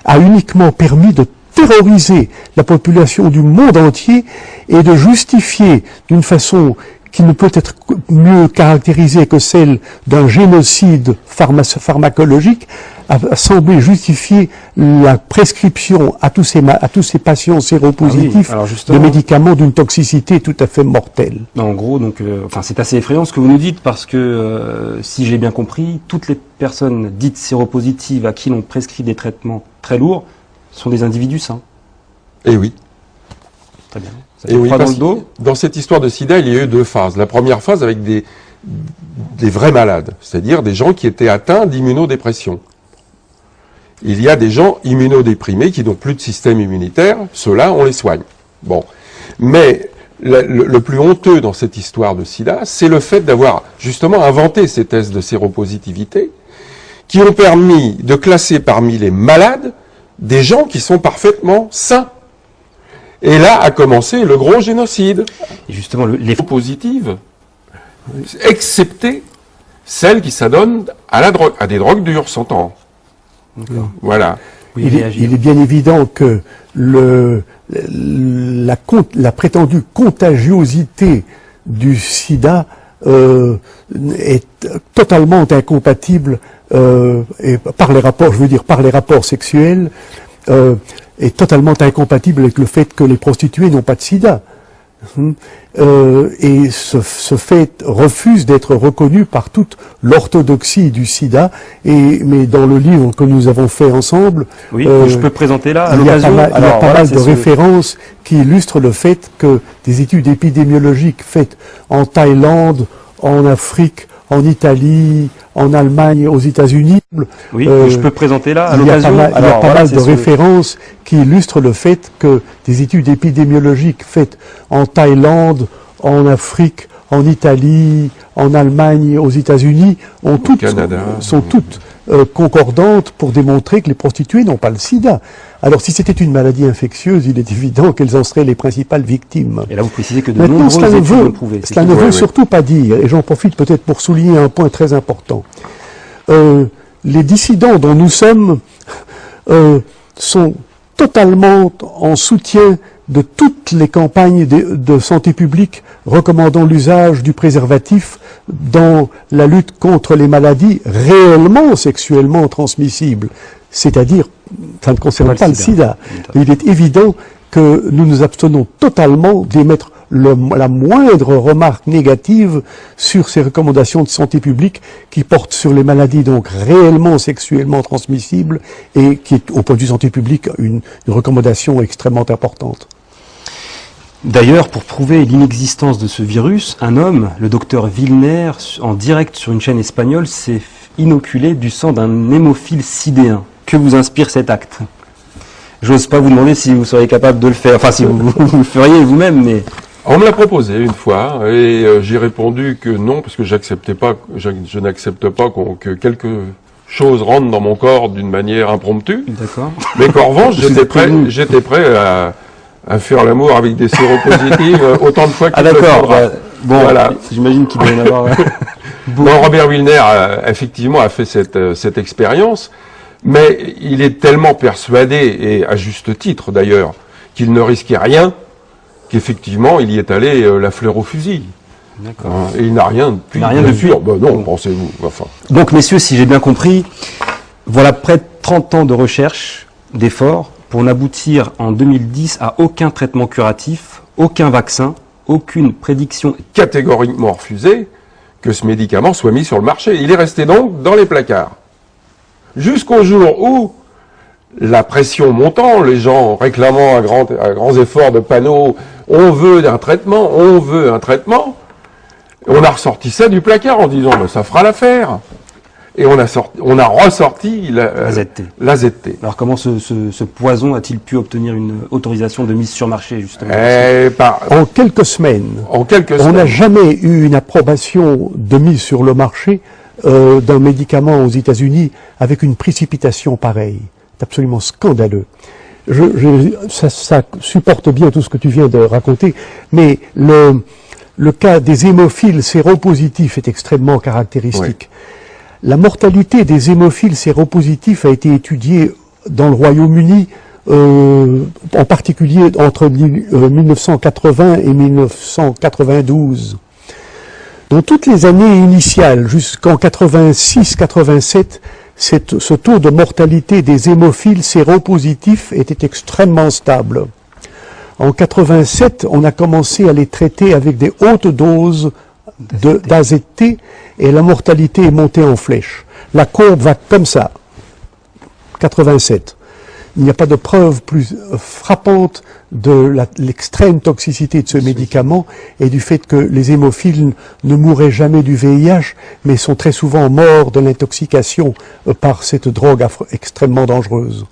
a uniquement permis de terroriser la population du monde entier et de justifier d'une façon qui ne peut être mieux caractérisée que celle d'un génocide pharmacologique, a semblé justifier la prescription à tous ces patients séropositifs de médicaments d'une toxicité tout à fait mortelle. En gros, donc, c'est assez effrayant ce que vous nous dites, parce que, si j'ai bien compris, toutes les personnes dites séropositives à qui l'on prescrit des traitements très lourds sont des individus sains. Eh oui. Très bien. Ça Et oui, dans le dos. Dans cette histoire de sida, il y a eu deux phases. La première phase avec des vrais malades, c'est-à-dire des gens qui étaient atteints d'immunodépression. Il y a des gens immunodéprimés qui n'ont plus de système immunitaire, ceux-là, on les soigne. Bon. Mais le plus honteux dans cette histoire de sida, c'est le fait d'avoir justement inventé ces tests de séropositivité qui ont permis de classer parmi les malades des gens qui sont parfaitement sains. Et là a commencé le gros génocide. Et justement, les positives, excepté celles qui s'adonnent à des drogues dures, s'entend. Voilà. Il est bien évident que la prétendue contagiosité du sida est totalement incompatible et par les rapports sexuels, est totalement incompatible avec le fait que les prostituées n'ont pas de sida. Et ce fait refuse d'être reconnu par toute l'orthodoxie du sida. Mais dans le livre que nous avons fait ensemble, je peux présenter là à l'occasion. Il y a pas mal de références qui illustrent le fait que des études épidémiologiques faites en Thaïlande, en Afrique, en Italie, en Allemagne, aux États-Unis. Je peux présenter là à l'occasion. Il y a pas mal de références qui illustrent le fait que des études épidémiologiques faites en Thaïlande, en Afrique, en Italie, en Allemagne, aux États-Unis, sont toutes concordantes pour démontrer que les prostituées n'ont pas le sida. Alors si c'était une maladie infectieuse, il est évident qu'elles en seraient les principales victimes. Et là vous précisez que de nombreuses études l'ont prouvé. Cela ne veut surtout pas dire, et j'en profite peut-être pour souligner un point très important, les dissidents dont nous sommes sont totalement en soutien de toutes les campagnes de santé publique recommandant l'usage du préservatif dans la lutte contre les maladies réellement sexuellement transmissibles. C'est-à-dire, ça ne concerne pas le sida. Mais il est évident que nous nous abstenons totalement d'émettre la moindre remarque négative sur ces recommandations de santé publique qui portent sur les maladies donc réellement sexuellement transmissibles et qui est, au point de vue santé publique, une recommandation extrêmement importante. D'ailleurs, pour prouver l'inexistence de ce virus, un homme, le docteur Wilner, en direct sur une chaîne espagnole, s'est inoculé du sang d'un hémophile sidéen. Que vous inspire cet acte? J'ose pas vous demander si vous seriez capable de le faire, enfin si vous le feriez vous-même, mais... On me l'a proposé une fois, et j'ai répondu que non, parce que je n'accepte pas que quelque chose rentre dans mon corps d'une manière impromptue. D'accord. Mais qu'en revanche, j'étais prêt à faire l'amour avec des séropositives autant de fois qu'il le faudra. Bon, voilà. J'imagine qu'il doit y en avoir... Non, Robert Wilner, effectivement, a fait cette expérience, mais il est tellement persuadé, et à juste titre d'ailleurs, qu'il ne risquait rien, qu'effectivement, il y est allé la fleur au fusil. D'accord. Et il n'a rien depuis. Non, pensez-vous. Enfin. Donc, messieurs, si j'ai bien compris, voilà près de 30 ans de recherche, d'efforts, pour n'aboutir en 2010 à aucun traitement curatif, aucun vaccin, aucune prédiction catégoriquement refusée que ce médicament soit mis sur le marché. Il est resté donc dans les placards. Jusqu'au jour où, la pression montant, les gens réclamant à grands efforts de panneaux, on veut un traitement, on a ressorti ça du placard en disant, ça fera l'affaire. et on a ressorti la ZT. Alors comment ce poison a-t-il pu obtenir une autorisation de mise sur marché, justement? En quelques semaines. On n'a jamais eu une approbation de mise sur le marché d'un médicament aux États-Unis avec une précipitation pareille. C'est absolument scandaleux. Ça supporte bien tout ce que tu viens de raconter, mais le cas des hémophiles séropositifs est extrêmement caractéristique. Oui. La mortalité des hémophiles séropositifs a été étudiée dans le Royaume-Uni, en particulier entre 1980 et 1992. Dans toutes les années initiales, jusqu'en 86-87, ce taux de mortalité des hémophiles séropositifs était extrêmement stable. En 87, on a commencé à les traiter avec des hautes doses d'AZT et la mortalité est montée en flèche. La courbe va comme ça. 87. Il n'y a pas de preuve plus frappante de l'extrême toxicité de ce médicament et du fait que les hémophiles ne mourraient jamais du VIH, mais sont très souvent morts de l'intoxication par cette drogue extrêmement dangereuse.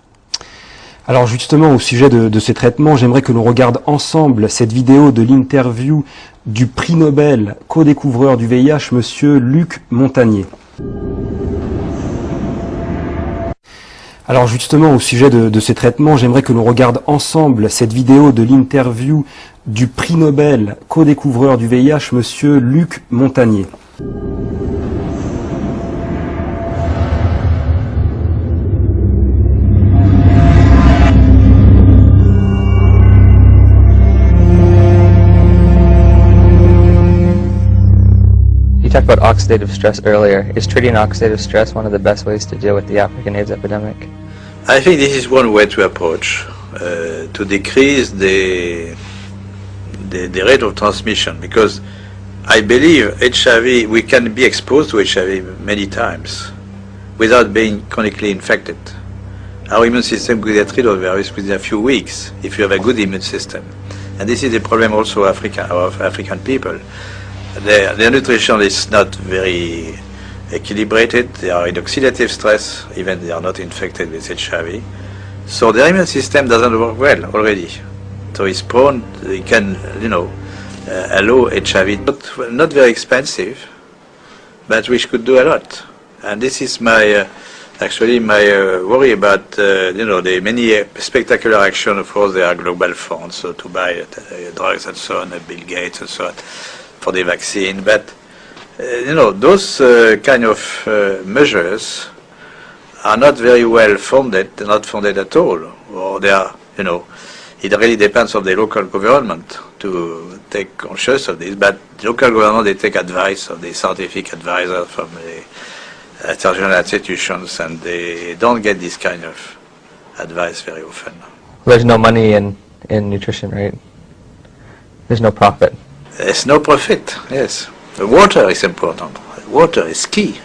Alors justement, au sujet de ces traitements, j'aimerais que l'on regarde ensemble cette vidéo de l'interview du prix Nobel co-découvreur du VIH, monsieur Luc Montagnier. Alors justement, au sujet de ces traitements, j'aimerais que l'on regarde ensemble cette vidéo de l'interview du prix Nobel co-découvreur du VIH, monsieur Luc Montagnier. You talked about oxidative stress earlier. Is treating oxidative stress one of the best ways to deal with the African AIDS epidemic? I think this is one way to approach, to decrease the rate of transmission, because I believe HIV, we can be exposed to HIV many times without being chronically infected. Our immune system could get rid of the virus within a few weeks if you have a good immune system. And this is the problem also of African people. Their nutrition is not very equilibrated. They are in oxidative stress, even they are not infected with HIV. So their immune system doesn't work well already. So it's prone, they can, allow HIV. Not very expensive, but which could do a lot. And this is my, actually my worry about, the many spectacular action. Of course, there are global funds to buy drugs and so on, Bill Gates and so on, for the vaccine, but those kind of measures are not very well funded, not funded at all, or they are, it really depends on the local government to take conscious of this, but the local government, they take advice of the scientific advisors from the international institutions, and they don't get this kind of advice very often. There's no money in nutrition, right? There's no profit. There's no profit, yes. The water is important. Water is key.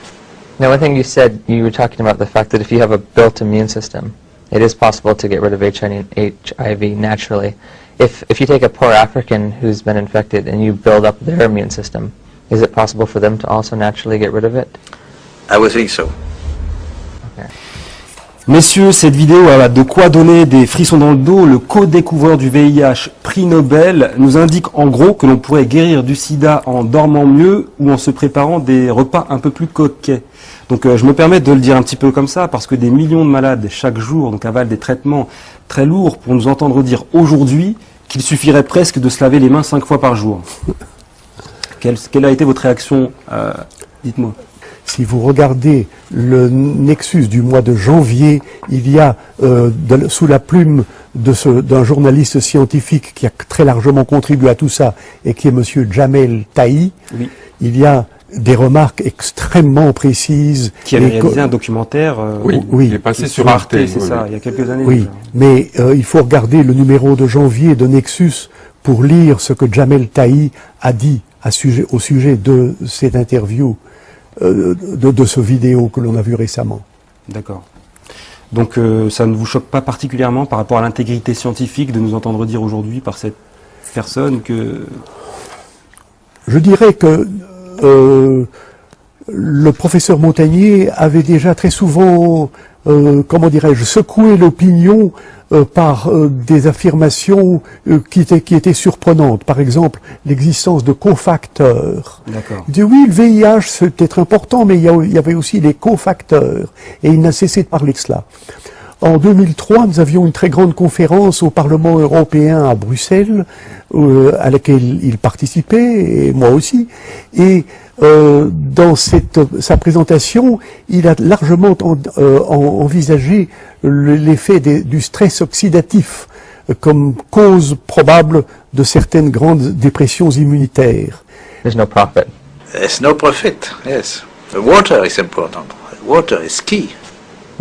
Now, one thing you said, you were talking about the fact that if you have a built immune system, it is possible to get rid of HIV naturally. If you take a poor African who's been infected and you build up their immune system, is it possible for them to also naturally get rid of it? I would think so. Okay. Messieurs, cette vidéo a de quoi donner des frissons dans le dos. Le co-découvreur du VIH, prix Nobel, nous indique en gros que l'on pourrait guérir du sida en dormant mieux ou en se préparant des repas un peu plus coquets. Donc je me permets de le dire un petit peu comme ça parce que des millions de malades chaque jour avalent des traitements très lourds pour nous entendre dire aujourd'hui qu'il suffirait presque de se laver les mains 5 fois par jour. Quelle a été votre réaction? Dites-moi. Si vous regardez le Nexus du mois de janvier, il y a, sous la plume d'un journaliste scientifique qui a très largement contribué à tout ça, et qui est monsieur Jamel Tahi, oui. Il y a des remarques extrêmement précises. Qui avait réalisé un documentaire oui, il est passé sur Arte, c'est ça, il y a quelques années. Oui, déjà. Mais il faut regarder le numéro de janvier de Nexus pour lire ce que Jamel Tahi a dit au sujet de cette interview. De ce vidéo que l'on a vu récemment. D'accord. Donc ça ne vous choque pas particulièrement par rapport à l'intégrité scientifique de nous entendre dire aujourd'hui par cette personne que... Je dirais que le professeur Montagnier avait déjà très souvent, comment dirais-je, secoué l'opinion par des affirmations qui étaient surprenantes. Par exemple, l'existence de cofacteurs. D'accord. Il dit oui, le VIH c'est peut-être important, mais il y avait aussi les cofacteurs. Et il n'a cessé de parler de cela. En 2003, nous avions une très grande conférence au Parlement européen à Bruxelles, à laquelle il participait, et moi aussi. Et dans sa présentation, il a largement envisagé l'effet du stress oxydatif comme cause probable de certaines grandes dépressions immunitaires. There's no profit. There's no profit, yes. The water is important. Water is key.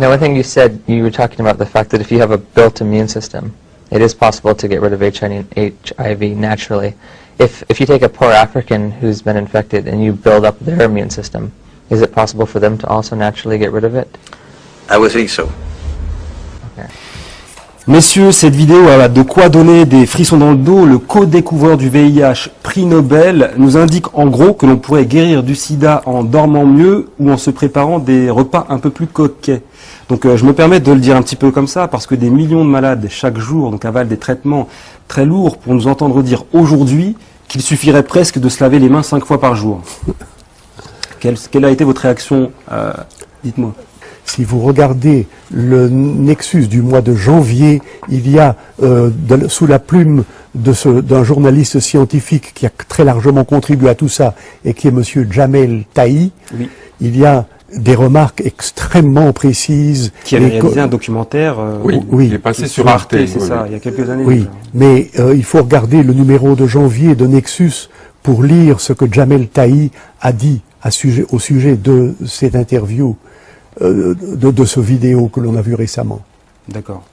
Now, one thing you said, you were talking about the fact that if you have a built immune system, it is possible to get rid of HIV naturally. If you take a poor African who's been infected and you build up their immune system, is it possible for them to also naturally get rid of it? I would think so. Okay. Messieurs, cette vidéo a de quoi donner des frissons dans le dos. Le co-découvreur du VIH, prix Nobel, nous indique en gros que l'on pourrait guérir du sida en dormant mieux ou en se préparant des repas un peu plus coquets. Donc je me permets de le dire un petit peu comme ça parce que des millions de malades chaque jour donc avalent des traitements très lourds pour nous entendre dire aujourd'hui qu'il suffirait presque de se laver les mains 5 fois par jour. Quelle a été votre réaction dites-moi. Si vous regardez le Nexus du mois de janvier, il y a sous la plume d'un journaliste scientifique qui a très largement contribué à tout ça et qui est monsieur Jamel Tahi, Oui. il y a des remarques extrêmement précises. Qui avait réalisé un documentaire Oui, il est passé sur Arte. c'est ça, il y a quelques années. Oui, déjà. mais il faut regarder le numéro de janvier de Nexus pour lire ce que Jamel Tahi a dit au sujet de cette interview, de ce vidéo que l'on a vu récemment. D'accord.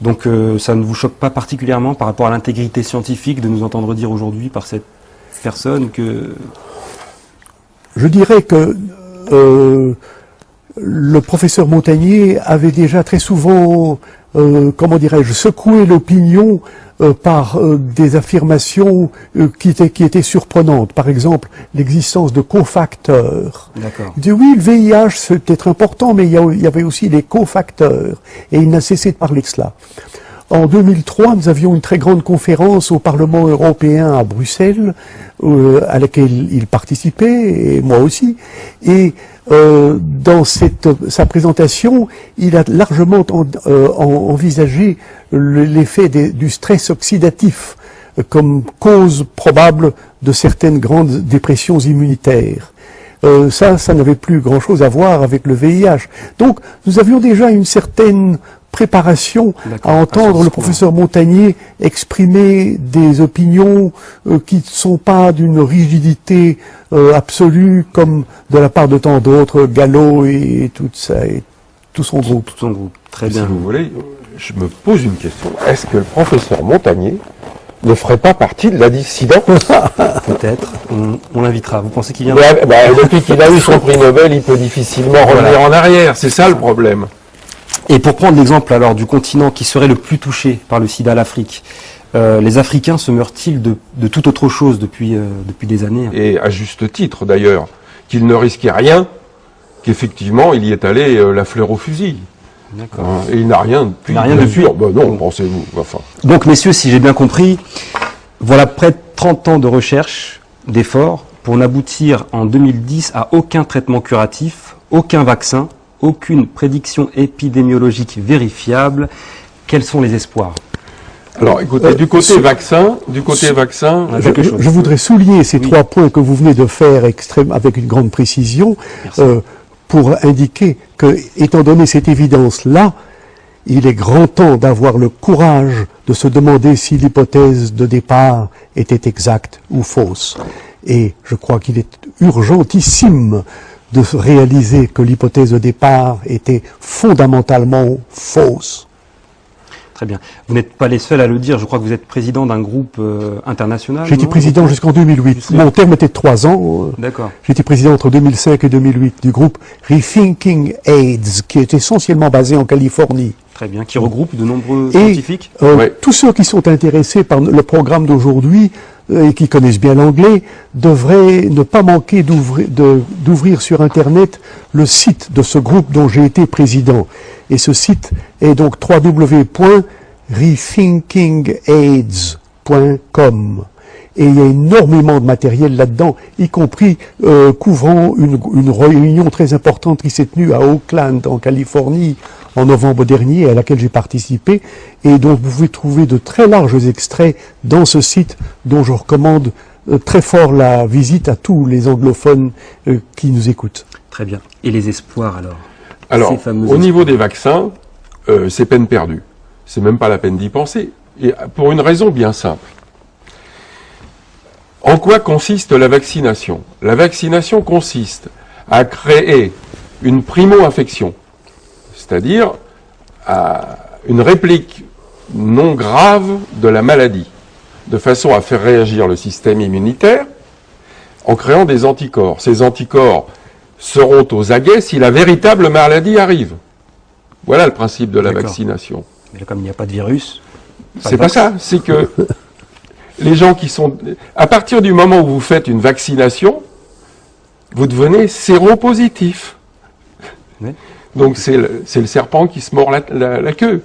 Donc ça ne vous choque pas particulièrement par rapport à l'intégrité scientifique de nous entendre dire aujourd'hui par cette personne que... Je dirais que le professeur Montagnier avait déjà très souvent, comment dirais-je, secoué l'opinion par des affirmations qui étaient surprenantes. Par exemple, l'existence de cofacteurs. D'accord. Il dit oui, le VIH c'est peut-être important, mais il y avait aussi les cofacteurs. Et il n'a cessé de parler de cela. En 2003, nous avions une très grande conférence au Parlement européen à Bruxelles, à laquelle il participait, et moi aussi. Et dans sa présentation, il a largement envisagé l'effet du stress oxydatif comme cause probable de certaines grandes dépressions immunitaires. Ça n'avait plus grand-chose à voir avec le VIH. Donc, nous avions déjà une certaine préparation à entendre le professeur Montagnier exprimer des opinions qui ne sont pas d'une rigidité absolue comme de la part de tant d'autres, Gallo et tout ça, et tout son groupe. Tout son groupe, très Si bien. vous voulez, je me pose une question. Est-ce que le professeur Montagnier ne ferait pas partie de la dissidence? Peut-être, on l'invitera. Vous pensez qu'il viendra? Depuis qu'il a eu son prix Nobel, il peut difficilement revenir en arrière. C'est ça le problème. Et pour prendre l'exemple alors du continent qui serait le plus touché par le sida, l'Afrique, les Africains se meurent-ils de toute autre chose depuis des années? Et à juste titre d'ailleurs, qu'il ne risquait rien, qu'effectivement il y est allé la fleur au fusil. D'accord. Et il n'a rien depuis. Il n'a rien bien depuis. sûr. Non, pensez-vous. Enfin. Donc messieurs, si j'ai bien compris, voilà près de 30 ans de recherche, d'efforts, pour n'aboutir en 2010 à aucun traitement curatif, aucun vaccin, aucune prédiction épidémiologique vérifiable. Quels sont les espoirs? Alors écoutez, du côté vaccin, Je voudrais souligner ces 3 points que vous venez de faire avec une grande précision pour indiquer que, étant donné cette évidence-là, il est grand temps d'avoir le courage de se demander si l'hypothèse de départ était exacte ou fausse. Et je crois qu'il est urgentissime de réaliser que l'hypothèse de départ était fondamentalement fausse. Très bien. Vous n'êtes pas les seuls à le dire. Je crois que vous êtes président d'un groupe international. J'ai été non président jusqu'en 2008. Mon terme était de 3 ans. D'accord. J'ai été président entre 2005 et 2008 du groupe Rethinking AIDS, qui est essentiellement basé en Californie. Très bien. Qui regroupe de nombreux Et scientifiques. tous ceux qui sont intéressés par le programme d'aujourd'hui et qui connaissent bien l'anglais devraient ne pas manquer d'ouvrir sur Internet le site de ce groupe dont j'ai été président. Et ce site est donc www.rethinkingaids.com. Et il y a énormément de matériel là-dedans, y compris couvrant une réunion très importante qui s'est tenue à Oakland, en Californie, en novembre dernier, à laquelle j'ai participé, et dont vous pouvez trouver de très larges extraits dans ce site, dont je recommande très fort la visite à tous les anglophones qui nous écoutent. Très bien. Et les espoirs alors? Alors, au niveau des vaccins, c'est peine perdue. C'est même pas la peine d'y penser. Et pour une raison bien simple. En quoi consiste la vaccination? La vaccination consiste à créer une primo-infection, c'est-à-dire une réplique non grave de la maladie, de façon à faire réagir le système immunitaire en créant des anticorps. Ces anticorps seront aux aguets si la véritable maladie arrive. Voilà le principe de la vaccination. Mais là, comme il n'y a pas de virus... C'est pas ça, c'est que les gens qui sont... À partir du moment où vous faites une vaccination, vous devenez séropositif. Oui. Donc c'est le serpent qui se mord la queue.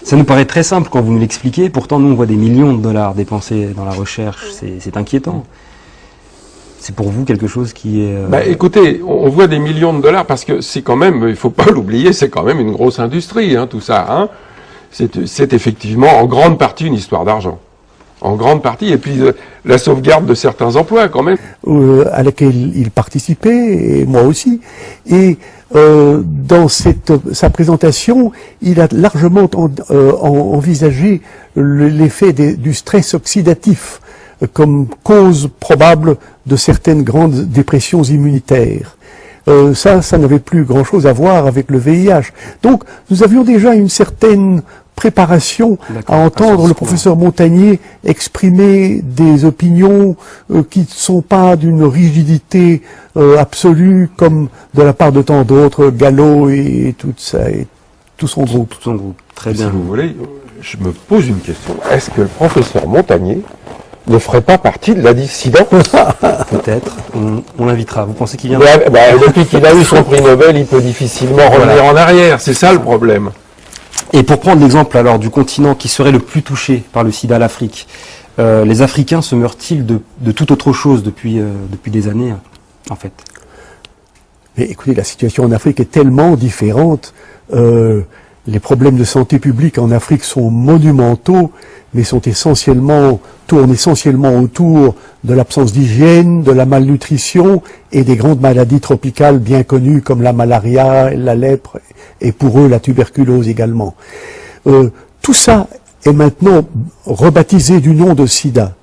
Ça nous paraît très simple quand vous nous l'expliquez, pourtant nous on voit des millions de dollars dépensés dans la recherche, c'est inquiétant. C'est pour vous quelque chose qui est... Écoutez, on voit des millions de dollars parce que c'est quand même, il ne faut pas l'oublier, c'est quand même une grosse industrie, hein, tout ça. Hein. C'est effectivement en grande partie une histoire d'argent. En grande partie, et puis la sauvegarde de certains emplois quand même. À laquelle il participait, et moi aussi. Et dans sa présentation, il a largement envisagé l'effet du stress oxydatif comme cause probable de certaines grandes dépressions immunitaires. Ça n'avait plus grand-chose à voir avec le VIH. Donc, nous avions déjà une certaine préparation à entendre le professeur Montagnier exprimer des opinions qui ne sont pas d'une rigidité absolue comme de la part de tant d'autres, Gallo et tout ça, et tout son groupe. Tout son groupe, très bien. Si vous voulez, je me pose une question. Est-ce que le professeur Montagnier ne ferait pas partie de la dissidence? Peut-être, on l'invitera. Vous pensez qu'il viendra? Depuis qu'il a eu son prix Nobel, il peut difficilement revenir en arrière. C'est ça le problème. Et pour prendre l'exemple alors du continent qui serait le plus touché par le sida, l'Afrique, les Africains se meurent-ils de toute autre chose depuis des années, en fait? Mais écoutez, la situation en Afrique est tellement différente. Les problèmes de santé publique en Afrique sont monumentaux, mais tournent essentiellement autour de l'absence d'hygiène, de la malnutrition et des grandes maladies tropicales bien connues comme la malaria, la lèpre et pour eux la tuberculose également. Tout ça est maintenant rebaptisé du nom de sida.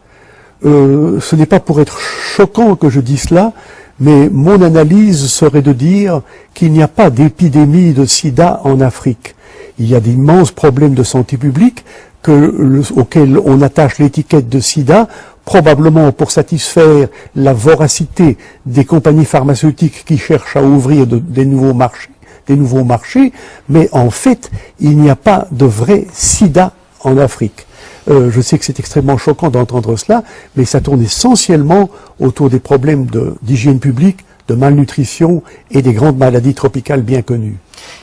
Ce n'est pas pour être choquant que je dis cela, mais mon analyse serait de dire qu'il n'y a pas d'épidémie de sida en Afrique. Il y a d'immenses problèmes de santé publique auxquels on attache l'étiquette de sida, probablement pour satisfaire la voracité des compagnies pharmaceutiques qui cherchent à ouvrir des nouveaux marchés, mais en fait, il n'y a pas de vrai sida en Afrique. Je sais que c'est extrêmement choquant d'entendre cela, mais ça tourne essentiellement autour des problèmes d'hygiène publique, de malnutrition et des grandes maladies tropicales bien connues.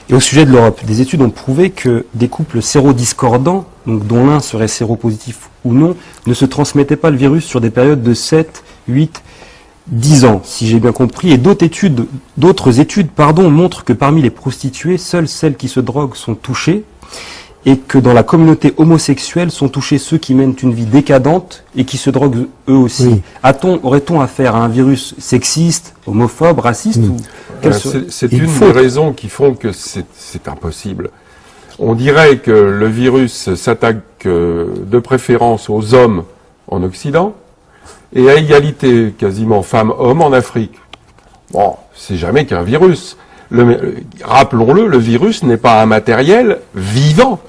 Et au sujet de l'Europe, des études ont prouvé que des couples sérodiscordants, donc dont l'un serait séropositif ou non, ne se transmettaient pas le virus sur des périodes de 7, 8, 10 ans, si j'ai bien compris. Et d'autres études montrent que parmi les prostituées, seules celles qui se droguent sont touchées, et que dans la communauté homosexuelle sont touchés ceux qui mènent une vie décadente et qui se droguent eux aussi. Oui. Aurait-on affaire à un virus sexiste, homophobe, raciste ou c'est une des raisons qui font que c'est impossible. On dirait que le virus s'attaque de préférence aux hommes en Occident et à égalité quasiment femmes-hommes en Afrique. Bon, c'est jamais qu'un virus. Rappelons-le, le virus n'est pas un matériel vivant.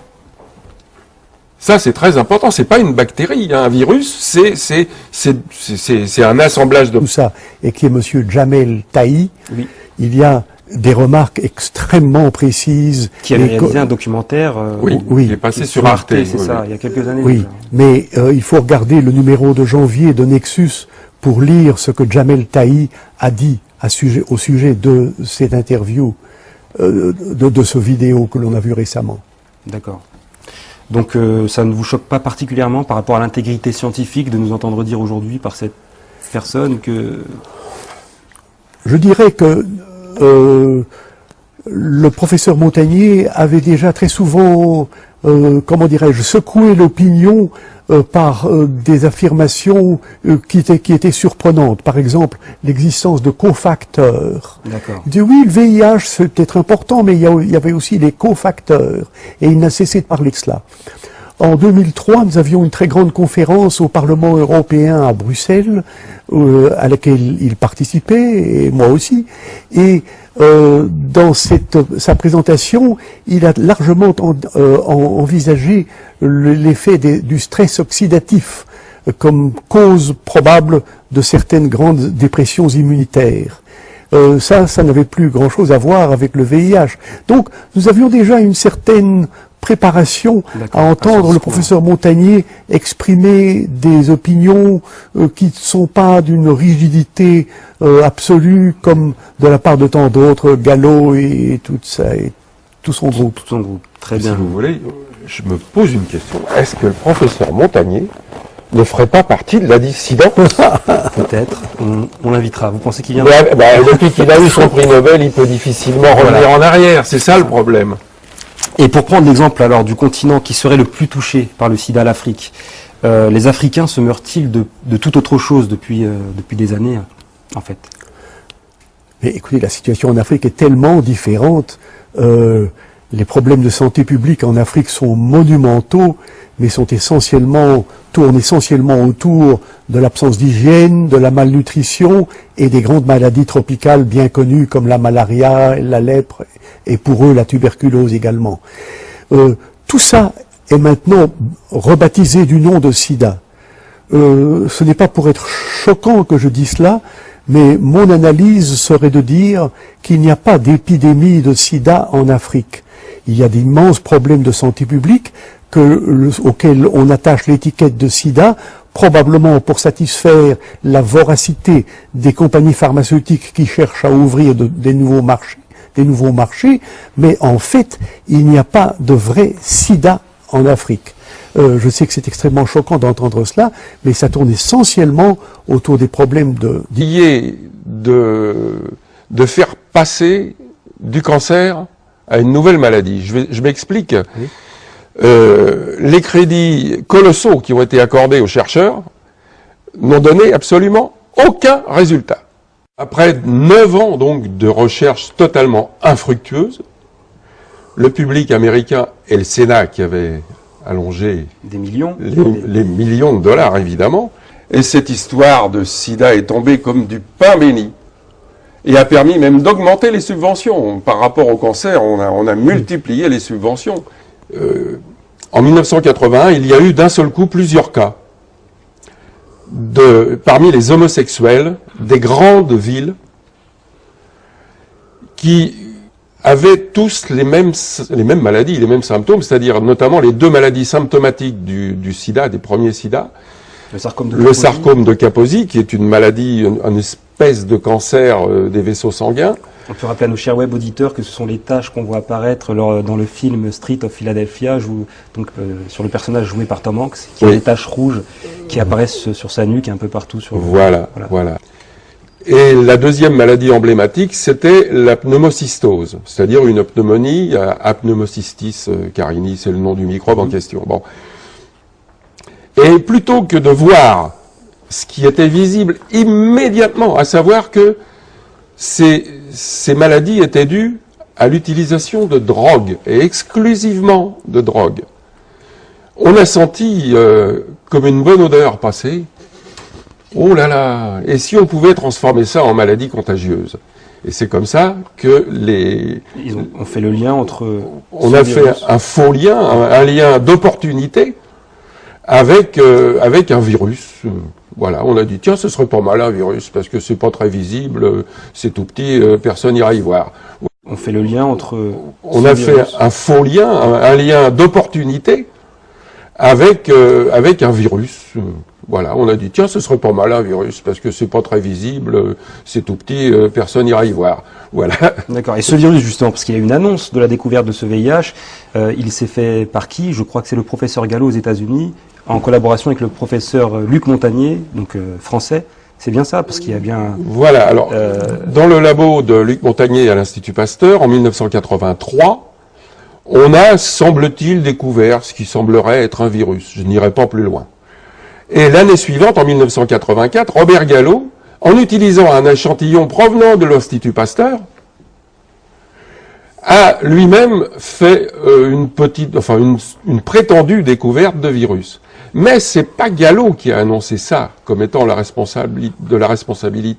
Ça, c'est très important. C'est pas une bactérie, un virus. C'est un assemblage de... Tout ça, et qui est Monsieur Jamel Tahi. Oui. Il y a des remarques extrêmement précises. Qui avait réalisé un documentaire il est passé sur Arte, c'est ça, il y a quelques années. Oui, déjà. mais il faut regarder le numéro de janvier de Nexus pour lire ce que Jamel Tahi a dit au sujet de cette interview, de ce vidéo que l'on a vu récemment. D'accord. Donc ça ne vous choque pas particulièrement par rapport à l'intégrité scientifique de nous entendre dire aujourd'hui par cette personne que... Je dirais que le professeur Montagnier avait déjà très souvent, comment dirais-je, secoué l'opinion par des affirmations qui étaient surprenantes. Par exemple, l'existence de cofacteurs. D'accord. Il dit oui, le VIH c'est peut-être important, mais il y avait aussi les cofacteurs. Et il n'a cessé de parler de cela. En 2003, nous avions une très grande conférence au Parlement européen à Bruxelles, à laquelle il participait, et moi aussi. Et dans sa présentation, il a largement envisagé l'effet du stress oxydatif comme cause probable de certaines grandes dépressions immunitaires. Ça n'avait plus grand-chose à voir avec le VIH. Donc, nous avions déjà une certaine préparation à entendre le professeur Montagnier exprimer des opinions qui ne sont pas d'une rigidité absolue comme de la part de tant d'autres, Gallo et tout ça, et tout son groupe. Tout son groupe, très bien. Si vous voulez, je me pose une question. Est-ce que le professeur Montagnier ne ferait pas partie de la dissidence? Peut-être, on l'invitera. Vous pensez qu'il viendra? Depuis qu'il a eu son prix Nobel, il peut difficilement revenir en arrière, c'est ça le problème. Et pour prendre l'exemple alors du continent qui serait le plus touché par le sida, l'Afrique, les Africains se meurent-ils de toute autre chose depuis des années, en fait? Mais écoutez, la situation en Afrique est tellement différente. Les problèmes de santé publique en Afrique sont monumentaux, mais tournent essentiellement autour de l'absence d'hygiène, de la malnutrition et des grandes maladies tropicales bien connues comme la malaria, la lèpre et pour eux la tuberculose également. Tout ça est maintenant rebaptisé du nom de sida. Ce n'est pas pour être choquant que je dis cela, mais mon analyse serait de dire qu'il n'y a pas d'épidémie de sida en Afrique. Il y a d'immenses problèmes de santé publique auxquels on attache l'étiquette de sida, probablement pour satisfaire la voracité des compagnies pharmaceutiques qui cherchent à ouvrir des nouveaux marchés, mais en fait, il n'y a pas de vrai sida en Afrique. Je sais que c'est extrêmement choquant d'entendre cela, mais ça tourne essentiellement autour des problèmes de faire passer du cancer à une nouvelle maladie. Je m'explique. Oui. Les crédits colossaux qui ont été accordés aux chercheurs n'ont donné absolument aucun résultat. Après 9 ans donc de recherche totalement infructueuse, le public américain et le Sénat qui avait allongé des millions, les millions de dollars évidemment, et cette histoire de sida est tombée comme du pain béni et a permis même d'augmenter les subventions. Par rapport au cancer, on a multiplié les subventions. En 1981, il y a eu d'un seul coup plusieurs cas parmi les homosexuels des grandes villes qui avaient tous les mêmes maladies, les mêmes symptômes, c'est-à-dire notamment les deux maladies symptomatiques du sida, des premiers sida. Le sarcome de Kaposi, qui est une maladie, une espèce de cancer des vaisseaux sanguins. On peut rappeler à nos chers web auditeurs que ce sont les taches qu'on voit apparaître dans le film Street of Philadelphia, sur le personnage joué par Tom Hanks, qui a des taches rouges qui apparaissent sur sa nuque et un peu partout. Voilà. Et la deuxième maladie emblématique, c'était la pneumocystose, c'est-à-dire une pneumonie, Apneumocystis carini, c'est le nom du microbe en question. Bon. Et plutôt que de voir ce qui était visible immédiatement, à savoir que ces maladies étaient dues à l'utilisation de drogue, et exclusivement de drogue. On a senti comme une bonne odeur passer. Oh là là! Et si on pouvait transformer ça en maladie contagieuse? Et c'est comme ça que on fait le lien entre... On a fait un faux lien, un lien d'opportunité avec un virus. Voilà, on a dit, tiens, ce serait pas mal un virus, parce que c'est pas très visible, c'est tout petit, personne n'ira y voir. fait le lien entre... On a fait un faux lien, un lien d'opportunité avec un virus. Voilà, on a dit, tiens, ce serait pas mal un virus, parce que c'est pas très visible, c'est tout petit, personne n'ira y voir. Voilà. D'accord. Et ce virus, justement, parce qu'il y a une annonce de la découverte de ce VIH, il s'est fait par qui? Je crois que c'est le professeur Gallo aux États-Unis, en collaboration avec le professeur Luc Montagnier, donc français. C'est bien ça, parce qu'il y a bien... Voilà, alors, dans le labo de Luc Montagnier à l'Institut Pasteur, en 1983, on a, semble-t-il, découvert ce qui semblerait être un virus. Je n'irai pas plus loin. Et l'année suivante, en 1984, Robert Gallo, en utilisant un échantillon provenant de l'Institut Pasteur, a lui-même fait une prétendue découverte de virus. Mais c'est pas Gallo qui a annoncé ça comme étant de la responsabilité